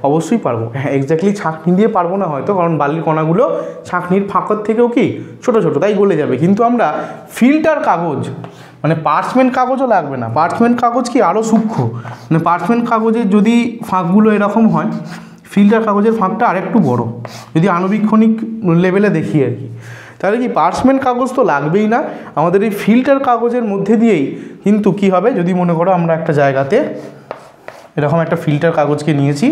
অবশ্যই পারবো। হ্যাঁ, এক্স্যাক্টলি ছাঁকনি দিয়ে পারবো না হয়তো, কারণ বালির কণাগুলো ছাঁকনির ফাঁকর থেকেও কি ছোট ছোট, তাই গলে যাবে। কিন্তু আমরা ফিল্টার কাগজ, মানে পার্চমেন্ট কাগজও লাগবে না, পার্চমেন্ট কাগজ কি আরও সূক্ষ্ম, মানে পার্চমেন্ট কাগজের যদি ফাঁকগুলো এরকম হয়, ফিল্টার কাগজের ফাঁকটা আরেকটু বড়, যদি আণুবীক্ষণিক লেভেলে দেখি আর কি। তাহলে কি পার্চমেন্ট কাগজ তো লাগবেই না, আমাদের এই ফিল্টার কাগজের মধ্যে দিয়েই কিন্তু কি হবে? যদি মনে করো আমরা একটা জায়গাতে এরকম একটা ফিল্টার কাগজকে নিয়েছি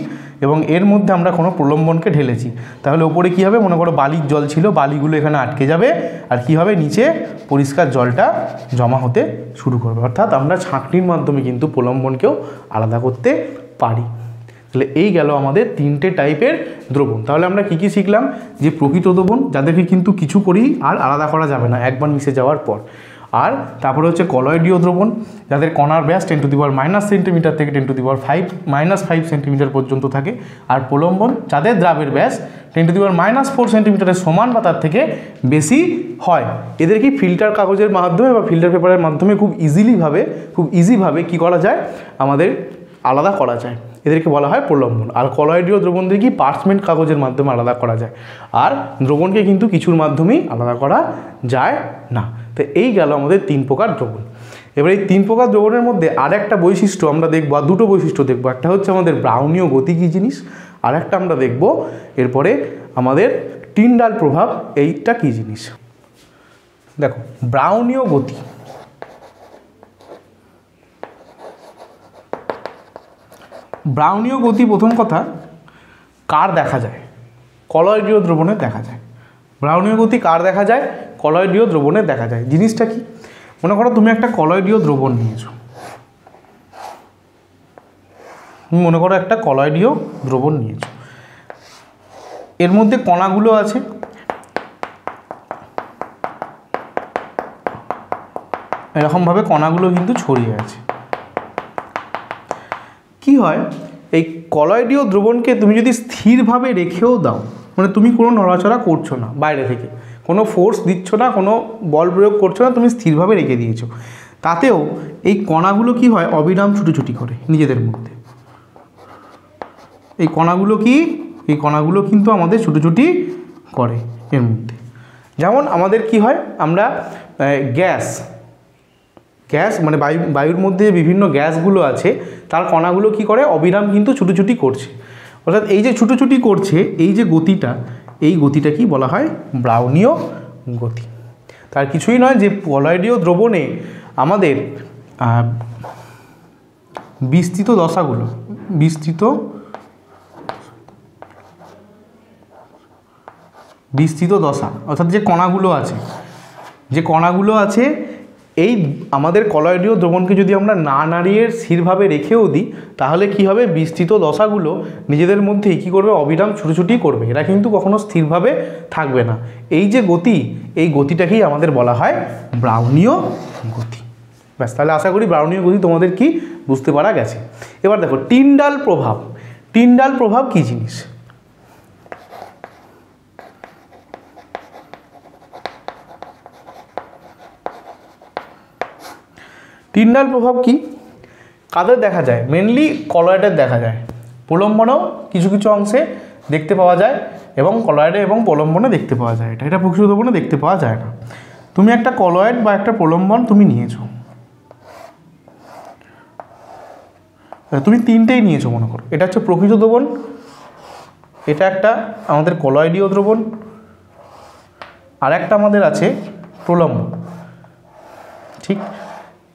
এবং এর মধ্যে আমরা কোনো প্রলম্বনকে ঢেলেছি, তাহলে ওপরে কি হবে? মনে করো বালির জল ছিল, বালিগুলো এখানে আটকে যাবে, আর কি হবে? নিচে পরিষ্কার জলটা জমা হতে শুরু করবে। অর্থাৎ আমরা ছাঁকনির মাধ্যমে কিন্তু প্রলম্বনকেও আলাদা করতে পারি। তাহলে এই গেল আমাদের 3টে টাইপের দ্রবণ। তাহলে আমরা কি কি শিখলাম? যে প্রকৃত দ্রবণ, যাদেরকে কিন্তু কিছু করেই আর আলাদা করা যাবে না একবার মিশে যাওয়ার পর। আর তারপরে হচ্ছে কলয়েডীয় দ্রবণ, যাদের কণার ব্যাস 10⁻⁻⁻ সেন্টিমিটার থেকে 10⁻⁵ সেন্টিমিটার পর্যন্ত থাকে। আর প্রলম্বন, যাদের দ্রাবের ব্যাস 10⁻⁴ সেন্টিমিটারের সমান বা তার থেকে বেশি হয়। এদের কি ফিল্টার কাগজের মাধ্যমে বা ফিল্টার পেপারের মাধ্যমে খুব ইজিভাবে কি করা যায়? আমাদের আলাদা করা যায়। এদেরকে বলা হয় প্রলম্বন। আর কলয়েডীয় দ্রবণদের কি পার্চমেন্ট কাগজের মাধ্যমে আলাদা করা যায়। আর দ্রবণকে কিন্তু কিছুর মাধ্যমেই আলাদা করা যায় না। তো এই গেল আমাদের 3 প্রকার দ্রবণ। এবার এই 3 প্রকার দ্রবণের মধ্যে আর একটা বৈশিষ্ট্য আমরা দেখব, আর দুটো বৈশিষ্ট্য দেখব। একটা হচ্ছে আমাদের ব্রাউনীয় গতি কী জিনিস, আর একটা আমরা দেখব এরপরে আমাদের টিন্ডাল প্রভাব, এইটা কী জিনিস। দেখো ব্রাউনীয় গতি, ব্রাউনীয় গতি প্রথম কথা কার দেখা যায়? কলয়েডীয় দ্রবণে দেখা যায়। ব্রাউনীয় গতি কার দেখা যায়? কলয়েডীয় দ্রবণে দেখা যায়। জিনিসটা কি? মনে করো তুমি একটা কলয়েডীয় দ্রবণ নিয়েছো, এর মধ্যে কণাগুলো আছে, এরকমভাবে কণাগুলো কিন্তু ছড়িয়ে আছে। কি হয়, এই কলয়েডীয় দ্রবণকে তুমি যদি স্থিরভাবে রেখেও দাও, মানে তুমি কোনো নড়াচড়া করছো না, বাইরে থেকে কোনো ফোর্স দিচ্ছ না, কোনো বল প্রয়োগ করছো না, তুমি স্থিরভাবে রেখে দিয়েছো, তাতেও এই কণাগুলো কি হয়, অবিরাম ছুটোছুটি করে নিজেদের মধ্যে। এই কণাগুলো কি, এই কণাগুলো কিন্তু আমাদের ছুটোছুটি করে এর মধ্যে। যেমন আমাদের কি হয়, আমরা গ্যাস মানে বায়ুর মধ্যে বিভিন্ন গ্যাসগুলো আছে, তার কণাগুলো কি করে, অবিরাম কিন্তু ছুটোছুটি করছে। অর্থাৎ এই যে ছুটোছুটি করছে, এই যে গতিটা, এই গতিটা কি বলা হয়, ব্রাউনীয় গতি। তার কিছুই নয় যে কলয়েডীয় দ্রবণে আমাদের বিস্তৃত দশাগুলো, বিস্তৃত দশা অর্থাৎ যে কণাগুলো আছে, এই আমাদের কলয়েডীয় দ্রবণকে যদি আমরা না নাড়িয়ে স্থিরভাবে রেখেও দিই, তাহলে কি হবে, বিস্তৃত দশাগুলো নিজেদের মধ্যেই কী করবে, অবিরাম ছুটোছুটি করবে, এরা কিন্তু কখনো স্থিরভাবে থাকবে না। এই যে গতি, এই গতিটাকেই আমাদের বলা হয় ব্রাউনীয় গতি। ব্যাস, তাহলে আশা করি ব্রাউনীয় গতি তোমাদের কি বুঝতে পারা গেছে। এবার দেখো টিন্ডাল প্রভাব। টিন্ডাল প্রভাব কী জিনিস? টিন্ডাল প্রভাব কি, কাদের দেখা যায়, মেনলি কলয়েডের দেখা যায়, প্রলম্বনেও কিছু কিছু অংশে দেখতে পাওয়া যায়, এবং কলয়েডে এবং প্রলম্বনে দেখতে পাওয়া যায়। এটা প্রকৃত দ্রবণে দেখতে পাওয়া যায় না। তুমি একটা কলয়েড বা একটা প্রলম্বন তুমি নিয়েছো, তুমি তিনটেই নিয়েছো মনে করো, এটা হচ্ছে প্রকৃত দ্রবণ, এটা একটা আমাদের কলয়েডীয় দ্রবণ, আর একটা আমাদের আছে প্রলম্বন। ঠিক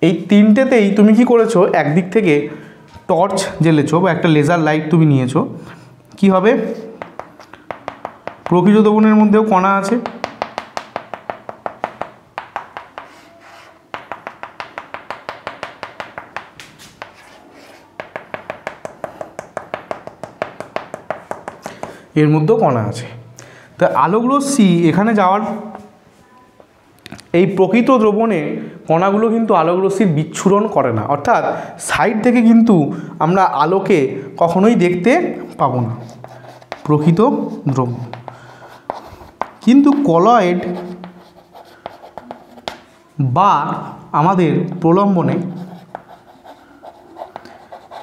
এই তিনটেতেই তুমি কি করেছো, একদিক থেকে টর্চ জ্বেলেছো বা একটা লেজার লাইট তুমি নিয়েছো, কি হবে, প্রকৃত দ্রবণের মধ্যেও কণা আছে, এর মধ্যেও কণা আছে। তা আলোক রশ্মি এখানে যাওয়ার, এই প্রকৃত দ্রবণে কণাগুলো কিন্তু আলোক রশ্মির বিচ্ছুরণ করে না, অর্থাৎ সাইড থেকে কিন্তু আমরা আলোকে কখনোই দেখতে পাবো না, প্রকৃত দ্রবণ। কিন্তু কলয়েড বা আমাদের প্রলম্বনে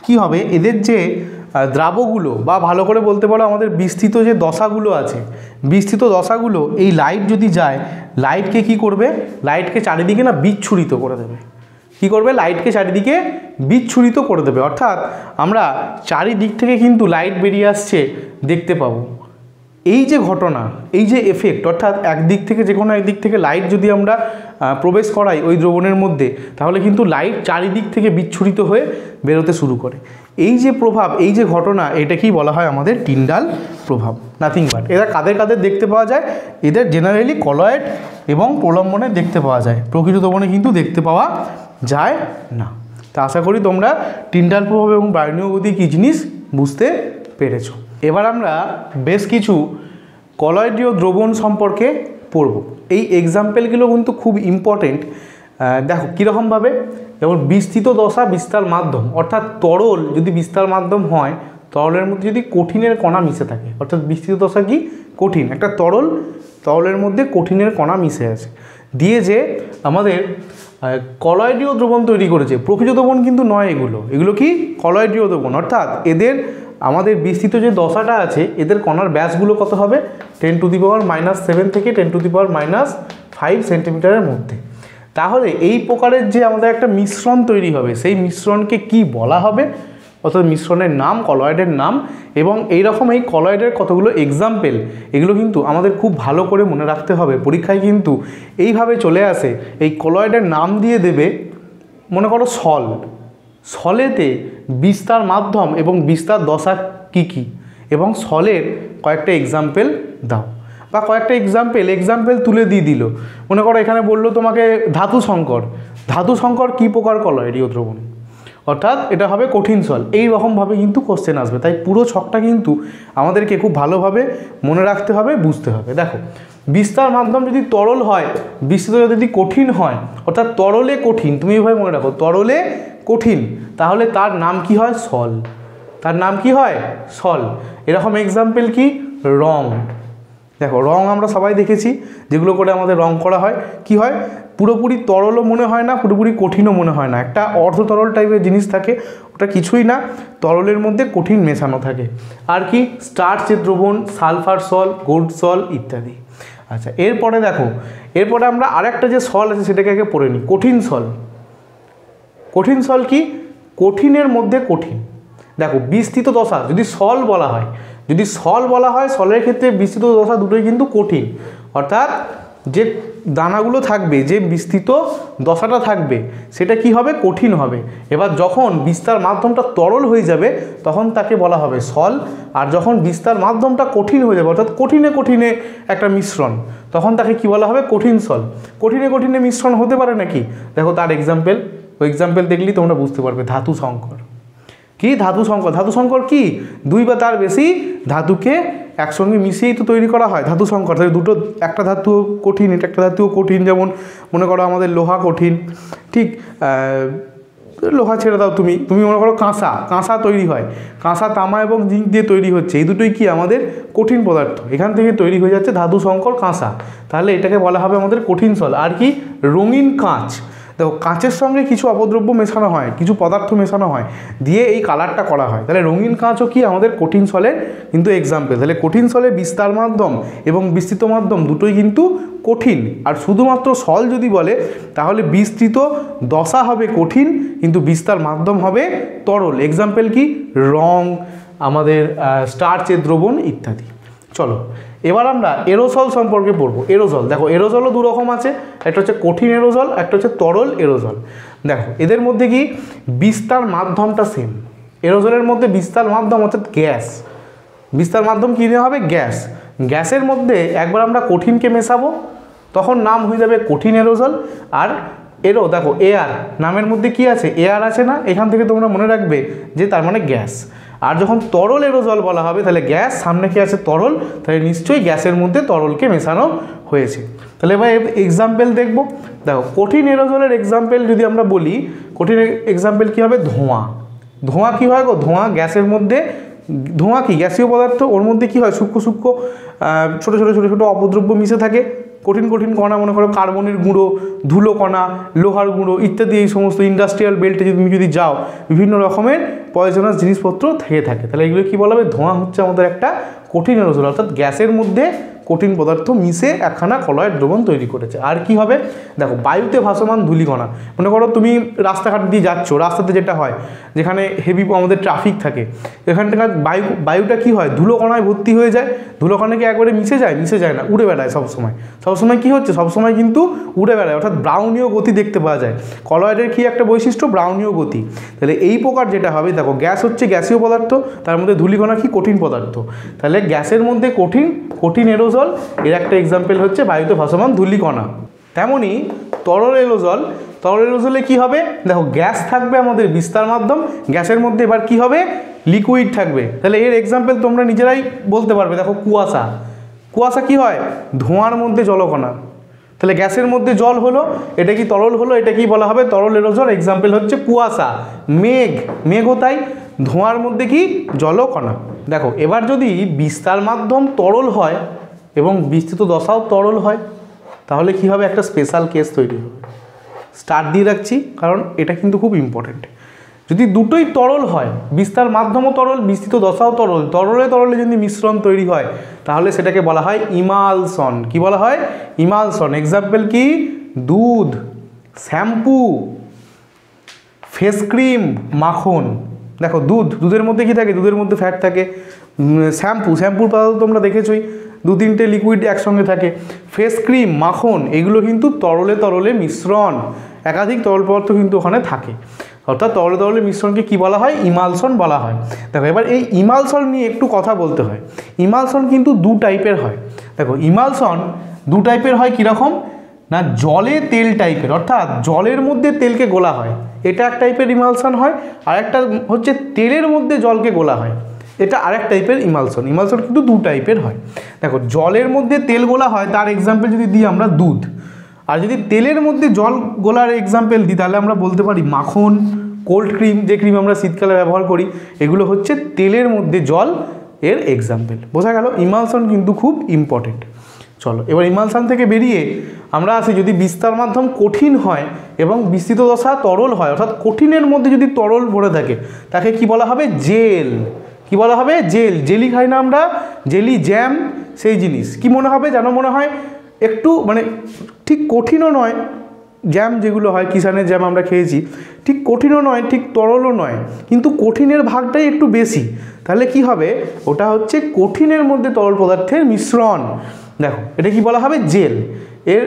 কি হবে, এদের যে দ্রাবগুলো বা ভালো করে বলতে পারো আমাদের বিস্তৃত যে দশাগুলো আছে, বিস্তৃত দশাগুলো এই লাইট যদি যায়, লাইটকে কি করবে, লাইটকে চারিদিকে না বিচ্ছুরিত করে দেবে। কি করবে, লাইটকে চারিদিকে বিচ্ছুরিত করে দেবে, অর্থাৎ আমরা চারিদিক থেকে কিন্তু লাইট বেরিয়ে আসছে দেখতে পাবো। এই যে ঘটনা, এই যে এফেক্ট, অর্থাৎ একদিক থেকে যে কোনো একদিক থেকে লাইট যদি আমরা প্রবেশ করাই ওই দ্রবণের মধ্যে, তাহলে কিন্তু লাইট চারিদিক থেকে বিচ্ছুরিত হয়ে বেরোতে শুরু করে। এই যে প্রভাব, এই যে ঘটনা, এটাকেই বলা হয় আমাদের টিন্ডাল প্রভাব, নাথিং বাট। এরা কাদের কাদের দেখতে পাওয়া যায়, এদের জেনারেলি কলয়েড এবং প্রলম্বনে দেখতে পাওয়া যায়, প্রকৃত দ্রবণে কিন্তু দেখতে পাওয়া যায় না। তা আশা করি তোমরা টিন্ডাল প্রভাব এবং ব্রাউনীয় গতি কী জিনিস বুঝতে পেরেছো। এবার আমরা বেশ কিছু কলয়েডীয় দ্রবণ সম্পর্কে পড়ব। এই এক্সাম্পলগুলো কিন্তু খুব ইম্পর্টেন্ট। দেখো কীরকমভাবে, যেমন বিস্তৃত দশা বিস্তার মাধ্যম, অর্থাৎ তরল যদি বিস্তার মাধ্যম হয়, তরলের মধ্যে যদি কঠিনের কণা মিশে থাকে, অর্থাৎ বিস্তৃত দশা কি, কঠিন, একটা তরলের মধ্যে কঠিনের কণা মিশে আছে, দিয়ে যে আমাদের কলয়েডীয় দ্রবণ তৈরি করেছে। প্রকৃত দ্রবণ কিন্তু নয়, এগুলো কি কলয়েডীয় দ্রবণ, অর্থাৎ এদের আমাদের বিস্তৃত যে দশাটা আছে, এদের কণার ব্যাসগুলো কত হবে, 10⁻⁻7 থেকে 10⁻5 সেন্টিমিটারের মধ্যে। তাহলে এই প্রকারের যে আমাদের একটা মিশ্রণ তৈরি হবে, সেই মিশ্রণকে কি বলা হবে, অর্থাৎ মিশ্রণের নাম, কলয়েডের নাম। এবং এইরকম এই কলয়েডের কতগুলো এক্সাম্পল, এগুলো কিন্তু আমাদের খুব ভালো করে মনে রাখতে হবে। পরীক্ষায় কিন্তু এইভাবে চলে আসে, এই কলয়েডের নাম দিয়ে দেবে, মনে করো সলেতে বিস্তার মাধ্যম এবং বিস্তার দশা কি কি, এবং সলের কয়েকটা এক্সাম্পল দাও, বা কয়েকটা এক্সাম্পল তুলে দিয়ে দিল। মনে করো এখানে বললো তোমাকে ধাতু সংকর কী প্রকার কলয়েডীয় দ্রবণ, অর্থাৎ এটা হবে কঠিন সল। এই রকমভাবে কিন্তু কোশ্চেন আসবে, তাই পুরো ছকটা কিন্তু আমাদেরকে খুব ভালোভাবে মনে রাখতে হবে, বুঝতে হবে। দেখো বিস্তার মাধ্যম যদি তরল হয়, বিস্তৃত যদি কঠিন হয়, অর্থাৎ তরলে কঠিন, তুমি এভাবে মনে রাখো তরলে কঠিন, তাহলে তার নাম কি হয়, সল। তার নাম কি হয়? সল। এরকম এক্সাম্পল কি? রং। দেখো রং আমরা সবাই দেখেছি, যেগুলো করে আমাদের রং করা হয়, কি হয়? পুরোপুরি তরলও মনে হয় না, পুরোপুরি কঠিনও মনে হয় না, একটা অর্ধ তরল টাইপের জিনিস থাকে, ওটা কিছুই না, তরলের মধ্যে কঠিন মেশানো থাকে। আর কি? স্টার্চের দ্রবণ, সালফার সল, গোল্ড সল ইত্যাদি। আচ্ছা, এরপরে দেখো, এরপরে আমরা আরেকটা যে সল আছে সেটাকে আগে পড়ে নিই, কঠিন সল। কঠিন সল কি? কঠিনের মধ্যে কঠিন। দেখো বিস্তৃত দশা যদি সল বলা হয়, যদি সল বলা হয়, সলের ক্ষেত্রে বিস্তৃত দশা দুটোই কিন্তু কঠিন, অর্থাৎ যে দানাগুলো থাকবে, যে বিস্তৃত দশাটা থাকবে সেটা কি হবে? কঠিন হবে। এবার যখন বিস্তার মাধ্যমটা তরল হয়ে যাবে তখন তাকে বলা হবে সল। আর যখন বিস্তার মাধ্যমটা কঠিন হয়ে যাবে, অর্থাৎ কঠিনে কঠিনে একটা মিশ্রণ, তখন তাকে কি বলা হবে? কঠিন সল। কঠিনে কঠিনে মিশ্রণ হতে পারে নাকি? দেখো তার এক্সাম্পল, ওই এক্সাম্পল দেখলেই তোমরা বুঝতে পারবে। ধাতু সংকর। কি? ধাতু সংকর। ধাতু সংকর কি? দুই বা তার বেশি ধাতুকে একসঙ্গে মিশিয়েই তো তৈরি করা হয় ধাতু সংকর। তাহলে দুটো, একটা ধাতু কঠিন, এটা একটা ধাতুও কঠিন। যেমন মনে করো আমাদের লোহা কঠিন, ঠিক, লোহা ছেড়ে দাও, তুমি মনে করো কাঁসা, কাঁসা তৈরি হয়, কাঁসা তামা এবং জিঙ্ক দিয়ে তৈরি হচ্ছে, এই দুটোই কি আমাদের কঠিন পদার্থ, এখান থেকে তৈরি হয়ে যাচ্ছে ধাতু সংকর কাঁসা, তাহলে এটাকে বলা হবে আমাদের কঠিন সল। আর কি? রঙিন কাঁচ। দেখো কাঁচের সঙ্গে কিছু অপদ্রব্য মেশানো হয়, কিছু পদার্থ মেশানো হয়, দিয়ে এই কালারটা করা হয়, তাহলে রঙিন কাঁচও কি আমাদের কঠিন সলের কিন্তু এক্সাম্পল। তাহলে কঠিন সলে বিস্তার মাধ্যম এবং বিস্তৃত মাধ্যম দুটোই কিন্তু কঠিন। আর শুধুমাত্র সল যদি বলে তাহলে বিস্তৃত দশা হবে কঠিন, কিন্তু বিস্তার মাধ্যম হবে তরল। এক্সাম্পল কি? রং, আমাদের স্টার্চের দ্রবণ ইত্যাদি। চলো এবার আমরা এরোসল সম্পর্কে পড়বো। এরোসল, দেখো এরোসলও দু রকম আছে, একটা হচ্ছে কঠিন এরোসল, একটা হচ্ছে তরল এরোসল। দেখো এদের মধ্যে কি বিস্তার মাধ্যমটা সেম। এরোসলের মধ্যে বিস্তার মাধ্যম অর্থাৎ গ্যাস, বিস্তার মাধ্যম কী হবে? গ্যাস। গ্যাসের মধ্যে একবার আমরা কঠিনকে মেশাবো, তখন নাম হয়ে যাবে কঠিন এরোসল। আর দেখো এয়ার, নামের মধ্যে কি আছে? এয়ার আছে না? এখান থেকে তোমরা মনে রাখবে যে তার মানে গ্যাস। আর যখন তরল এরোসল বলা হবে তাহলে গ্যাস, সামনে কি আছে? তরল, তাহলে নিশ্চয়ই গ্যাসের মধ্যে তরলকে মেশানো হয়েছে। তাহলে এবার এক্সাম্পল দেখবো। দেখো কঠিন এরোসলের এক্সাম্পল যদি আমরা বলি, কঠিন এক্সাম্পল কী হবে? ধোঁয়া। ধোঁয়া কী হয় গো? ধোঁয়া গ্যাসের মধ্যে, ধোঁয়া কি? গ্যাসীয় পদার্থ, ওর মধ্যে কী হয়? সূক্ষ্ম সূক্ষ্ম ছোটো ছোটো ছোটো ছোটো অপদ্রব্য মিশে থাকে, কঠিন কঠিন কণা, মনে করো কার্বনের গুঁড়ো, ধুলো কণা, লোহার গুঁড়ো ইত্যাদি। এই সমস্ত ইন্ডাস্ট্রিয়াল বেল্টে তুমি যদি যাও, বিভিন্ন রকমের পয়জনাস জিনিসপত্র থেকে থাকে, তাহলে এগুলো কী বলা হবে? ধোঁয়া হচ্ছে আমাদের একটা কঠিন এরোসল, অর্থাৎ গ্যাসের মধ্যে কঠিন পদার্থ মিশে একখানা কলয়ের দ্রবণ তৈরি করেছে। আর কি হবে? দেখো বায়ুতে ভাসমান ধূলিকণা, মনে করো তুমি রাস্তাঘাট দিয়ে যাচ্ছ, রাস্তাতে যেটা হয়, যেখানে হেভি আমাদের ট্রাফিক থাকে, এখান থেকে বায়ুটা কি হয়? ধুলোকণায় ভর্তি হয়ে যায়। ধুলোকণা কি একবারে মিশে যায়? মিশে যায় না, উড়ে বেড়ায় সবসময়। সবসময় কী হচ্ছে? সবসময় কিন্তু উড়ে বেড়ায়, অর্থাৎ ব্রাউনীয় গতি দেখতে পাওয়া যায়। কলয়েডের কি একটা বৈশিষ্ট্য? ব্রাউনীয় গতি। তাহলে এই প্রকার যেটা হবে, দেখো গ্যাস হচ্ছে গ্যাসীয় পদার্থ, তার মধ্যে ধূলিকণা কি? কঠিন পদার্থ। তাহলে গ্যাসের মধ্যে কঠিন, কঠিন এরোসল, এর একটা এক্সাম্পল হচ্ছে বায়ুতে ভাসমান ধূলিকণা। তেমনই তরল এরোসল, তরল এরোসলে কী হবে? দেখো গ্যাস থাকবে আমাদের বিস্তার মাধ্যম, গ্যাসের মধ্যে এবার কি হবে? লিকুইড থাকবে। তাহলে এর এক্সাম্পল তোমরা নিজেরাই বলতে পারবে। দেখো কুয়াশা, কুয়াশা কি হয়? ধোঁয়ার মধ্যে জলকণা। তাহলে গ্যাসের মধ্যে জল হলো, এটা কি তরল হলো, এটা কি বলা হবে? তরল এরোসল। এক্সাম্পল হচ্ছে কুয়াশা। মেঘ, মেঘও তাই, ধোঁয়ার মধ্যে কি? জলকণা। দেখো এবার যদি বিস্তার মাধ্যম তরল হয় এবং বিস্তৃত দশাও তরল হয়, তাহলে কি হবে? একটা স্পেশাল কেস তৈরি হবে। স্টার দিয়ে রাখছি কারণ এটা কিন্তু খুব ইম্পর্টেন্ট। যদি দুটোই তরল হয়, বিস্তার মাধ্যমও তরল, বিস্তৃত দশাও তরল, তরলে তরলে যদি মিশ্রণ তৈরি হয় তাহলে সেটাকে বলা হয় ইমালসন। কি বলা হয়? ইমালসন। এক্সাম্পল কি? দুধ, শ্যাম্পু, ফেস ক্রিম, মাখন। দেখো দুধের মধ্যে কি থাকে? দুধের মধ্যে ফ্যাট থাকে। শ্যাম্পুর পদার্থ তোমরা দেখেছোই, দু তিনটে লিকুইড একসঙ্গে থাকে। ফেস ক্রিম, মাখন, এগুলো কিন্তু তরলে তরলে মিশ্রণ, একাধিক তরল পদার্থ কিন্তু ওখানে থাকে, অর্থাৎ তরলে তরলে মিশ্রণকে কি বলা হয়? ইমালসন বলা হয়। দেখো এবার এই ইমালসন নিয়ে একটু কথা বলতে হয়। ইমালসন কিন্তু দু টাইপের হয়। দেখো ইমালসন দু টাইপের হয়। কীরকম না? জলে তেল টাইপের, অর্থাৎ জলের মধ্যে তেলকে গোলা হয়, এটা এক টাইপের ইমালসন হয়। আর একটা হচ্ছে তেলের মধ্যে জলকে গোলা হয়, এটা আরেক টাইপের ইমালসন। ইমালসন কিন্তু দু টাইপের হয়। দেখো জলের মধ্যে তেল গোলা হয়, তার এক্সাম্পল যদি দিই আমরা দুধ। আর যদি তেলের মধ্যে জল গোলার এক্সাম্পল দিই তাহলে আমরা বলতে পারি মাখন, কোল্ড ক্রিম, যে ক্রিম আমরা শীতকালে ব্যবহার করি, এগুলো হচ্ছে তেলের মধ্যে জল এর এক্সাম্পল। বোঝা গেল? ইমালশন কিন্তু খুব ইম্পর্টেন্ট। চলো এবার ইমালশন থেকে বেরিয়ে আমরা আসি, যদি বিস্তার মাধ্যম কঠিন হয় এবং বিস্তৃত দশা তরল হয়, অর্থাৎ কঠিনের মধ্যে যদি তরল ভরে থাকে তাকে কি বলা হবে? জেল। কি বলা হবে? জেল। জেলি খাই না আমরা, জেলি, জ্যাম, সেই জিনিস। কি মনে হবে যেন মনে হয় একটু মানে ঠিক কঠিনও নয়, জ্যাম যেগুলো হয়, কিষানের জ্যাম আমরা খেয়েছি, ঠিক কঠিনও নয় ঠিক তরলও নয়, কিন্তু কঠিনের ভাগটাই একটু বেশি। তাহলে কি হবে? ওটা হচ্ছে কঠিনের মধ্যে তরল পদার্থের মিশ্রণ। দেখো এটা কি বলা হবে? জেল। এর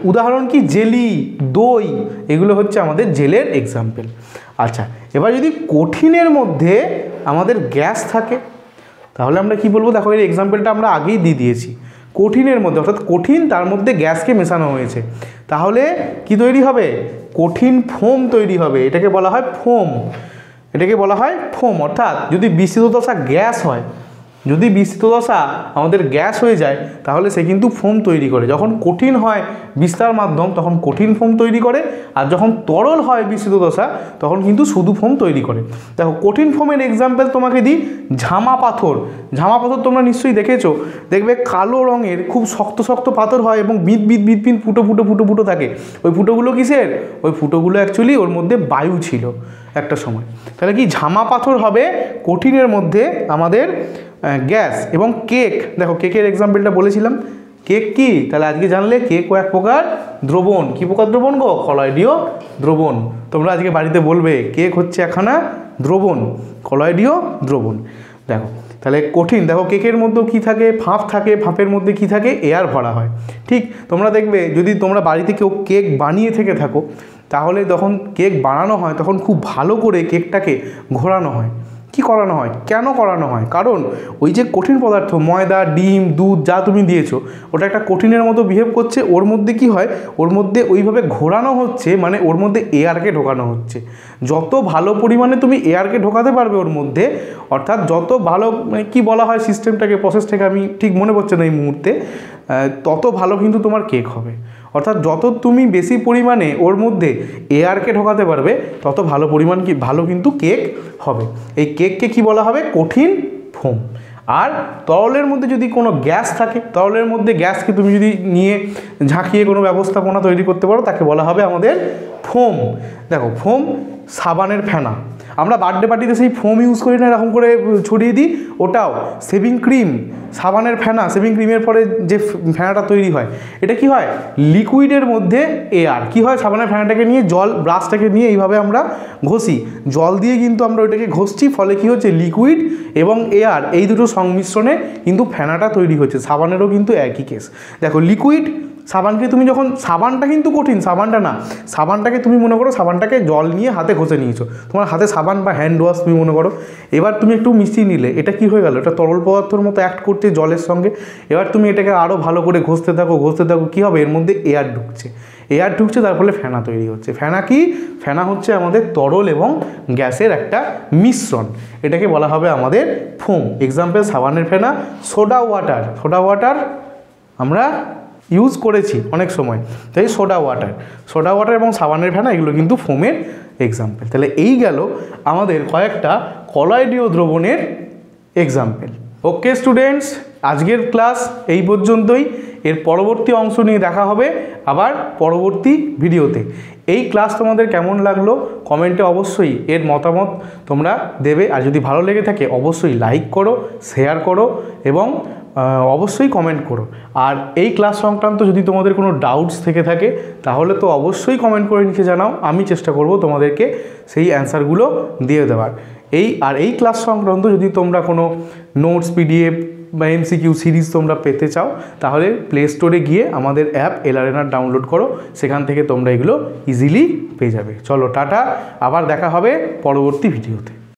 উদাহরণ কি? জেলি, দই, এগুলো হচ্ছে আমাদের জেলের এক্সাম্পল। আচ্ছা, এবার যদি কঠিনের মধ্যে আমাদের গ্যাস থাকে তাহলে আমরা কি বলবো? দেখো এর এক্সাম্পলটা আমরা আগেই দিয়ে দিয়েছি। কঠিনের মধ্যে, অর্থাৎ কঠিন তার মধ্যে গ্যাসকে মেশানো হয়েছে, তাহলে কি তৈরি হবে? কঠিন ফোম তৈরি হবে। এটাকে বলা হয় ফোম। এটাকে বলা হয় ফোম। অর্থাৎ যদি বিস্তৃত দশা গ্যাস হয়, যদি বিস্তৃত দশা আমাদের গ্যাস হয়ে যায় তাহলে সে কিন্তু ফোম তৈরি করে। যখন কঠিন হয় বিস্তার মাধ্যম তখন কঠিন ফোম তৈরি করে, আর যখন তরল হয় বিস্তৃত দশা তখন কিন্তু শুধু ফোম তৈরি করে। দেখো কঠিন ফোমের এক্সাম্পল তোমাকে দিই, ঝামা পাথর। ঝামা পাথর তোমরা নিশ্চয়ই দেখেছো, দেখবে কালো রঙের খুব শক্ত শক্ত পাথর হয় এবং বিদ বিদ বিদ বিদ ফুটো ফুটো ফুটো ফুটো থাকে। ওই ফুটোগুলো কিসের? ওই ফুটোগুলো অ্যাকচুয়ালি ওর মধ্যে বায়ু ছিল একটা সময়। তাহলে কি ঝামা পাথর হবে কঠিনের মধ্যে আমাদের গ্যাস। এবং কেক, দেখো কেকের এক্সাম্পলটা বলেছিলাম। কেক কি? তাহলে আজকে জানলে কেকও এক প্রকার দ্রবণ। কি প্রকার দ্রবণ গো? কলয়েডীয় দ্রবণ। তোমরা আজকে বাড়িতে বলবে কেক হচ্ছে একখানা দ্রবণ, কলয়েডীয় দ্রবণ। দেখো তাহলে কঠিন, দেখো কেকের মধ্যেও কি থাকে? ভাঁপ থাকে। ভাঁপের মধ্যে কি থাকে? এয়ার ভরা হয়। ঠিক তোমরা দেখবে যদি তোমরা বাড়িতে কেউ কেক বানিয়ে থেকে থাকো তাহলে যখন কেক বানানো হয় তখন খুব ভালো করে কেকটাকে ঘোরানো হয়। কি করানো হয়? কেন করানো হয়? কারণ ওই যে কঠিন পদার্থ, ময়দা, ডিম, দুধ যা তুমি দিয়েছো ওটা একটা কঠিনের মতো বিহেভ করছে, ওর মধ্যে কি হয়? ওর মধ্যে ওইভাবে ঘোরানো হচ্ছে, মানে ওর মধ্যে এয়ারকে ঢোকানো হচ্ছে। যত ভালো পরিমাণে তুমি এয়ারকে ঢোকাতে পারবে ওর মধ্যে, অর্থাৎ যত ভালো, মানে কী বলা হয় সিস্টেমটাকে, প্রসেসটাকে আমি ঠিক মনে পড়ছে না এই মুহূর্তে, তত ভালো কিন্তু তোমার কেক হবে। অর্থাৎ যত তুমি বেশি পরিমাণে ওর মধ্যে এয়ারকে ঢোকাতে পারবে তত ভালো পরিমাণ কি ভালো কিন্তু কেক হবে। এই কেককে কি বলা হবে? কঠিন ফোম। আর তরলের মধ্যে যদি কোনো গ্যাস থাকে, তরলের মধ্যে গ্যাসকে তুমি যদি নিয়ে ঝাঁকিয়ে কোনো ব্যবস্থাপনা তৈরি করতে পারো তাকে বলা হবে আমাদের ফোম। দেখো ফোম, সাবানের ফেনা, আমরা বার্থডে পার্টিতে সেই ফোম ইউজ করি না, এরকম করে ছড়িয়ে দিই, ওটাও। সেভিং ক্রিম, সাবানের ফেনা, সেভিং ক্রিমের পরে যে ফেনাটা তৈরি হয় এটা কি হয়? লিকুইডের মধ্যে এয়ার। কি হয়? সাবানের ফেনাটাকে নিয়ে জল, ব্রাশটাকে নিয়ে এইভাবে আমরা ঘষি, জল দিয়ে কিন্তু আমরা ওইটাকে ঘষছি, ফলে কি হচ্ছে? লিকুইড এবং এয়ার এই দুটো সংমিশ্রণে কিন্তু ফেনাটা তৈরি হচ্ছে। সাবানেরও কিন্তু একই কেস। দেখো লিকুইড, সাবানকে তুমি যখন, সাবানটা কিন্তু কঠিন, সাবানটা না, সাবানটাকে তুমি মনে করো সাবানটাকে জল নিয়ে হাতে ঘষে নিয়েছো, তোমার হাতে সাবান বা হ্যান্ড ওয়াশ তুমি মনে করো, এবার তুমি একটু মিশিয়ে নিলে, এটা কি হয়ে গেল? এটা তরল পদার্থের মতো অ্যাক্ট করছে জলের সঙ্গে। এবার তুমি এটাকে আরও ভালো করে ঘষতে থাকো, ঘষতে থাকো, কী হবে? এর মধ্যে এয়ার ঢুকছে, এয়ার ঢুকছে, তার ফলে ফেনা তৈরি হচ্ছে। ফেনা কি? ফেনা হচ্ছে আমাদের তরল এবং গ্যাসের একটা মিশ্রণ, এটাকে বলা হবে আমাদের ফোম। এক্সাম্পল সাবানের ফেনা। সোডা ওয়াটার, সোডা ওয়াটার আমরা ইউজ করেছি অনেক সময়, তাই সোডা ওয়াটার এবং সাবানের ফেনা এগুলো কিন্তু ফোমের এক্সাম্পল। তাহলে এই গেল আমাদের কয়েকটা কলয়েডীয় দ্রবণের এক্সাম্পল। ওকে স্টুডেন্টস, আজকের ক্লাস এই পর্যন্তই। এর পরবর্তী অংশ নিয়ে দেখা হবে আবার পরবর্তী ভিডিওতে। এই ক্লাস তোমাদের কেমন লাগলো কমেন্টে অবশ্যই এর মতামত তোমরা দেবে। আর যদি ভালো লেগে থাকে অবশ্যই লাইক করো, শেয়ার করো এবং অবশ্যই কমেন্ট করো। আর এই ক্লাস সংক্রান্ত যদি তোমাদের কোনো ডাউটস থেকে থাকে তাহলে তো অবশ্যই কমেন্ট করে নিচে জানাও, আমি চেষ্টা করব তোমাদেরকে সেই অ্যান্সারগুলো দিয়ে দেওয়ার। এই ক্লাস সংক্রান্ত যদি তোমরা কোনো নোটস, পিডিএফ বা এমসিকিউ সিরিজ তোমরা পেতে চাও তাহলে প্লে স্টোরে গিয়ে আমাদের অ্যাপ এলআরএনআর ডাউনলোড করো, সেখান থেকে তোমরা এগুলো ইজিলি পেয়ে যাবে। চলো টাটা, আবার দেখা হবে পরবর্তী ভিডিওতে।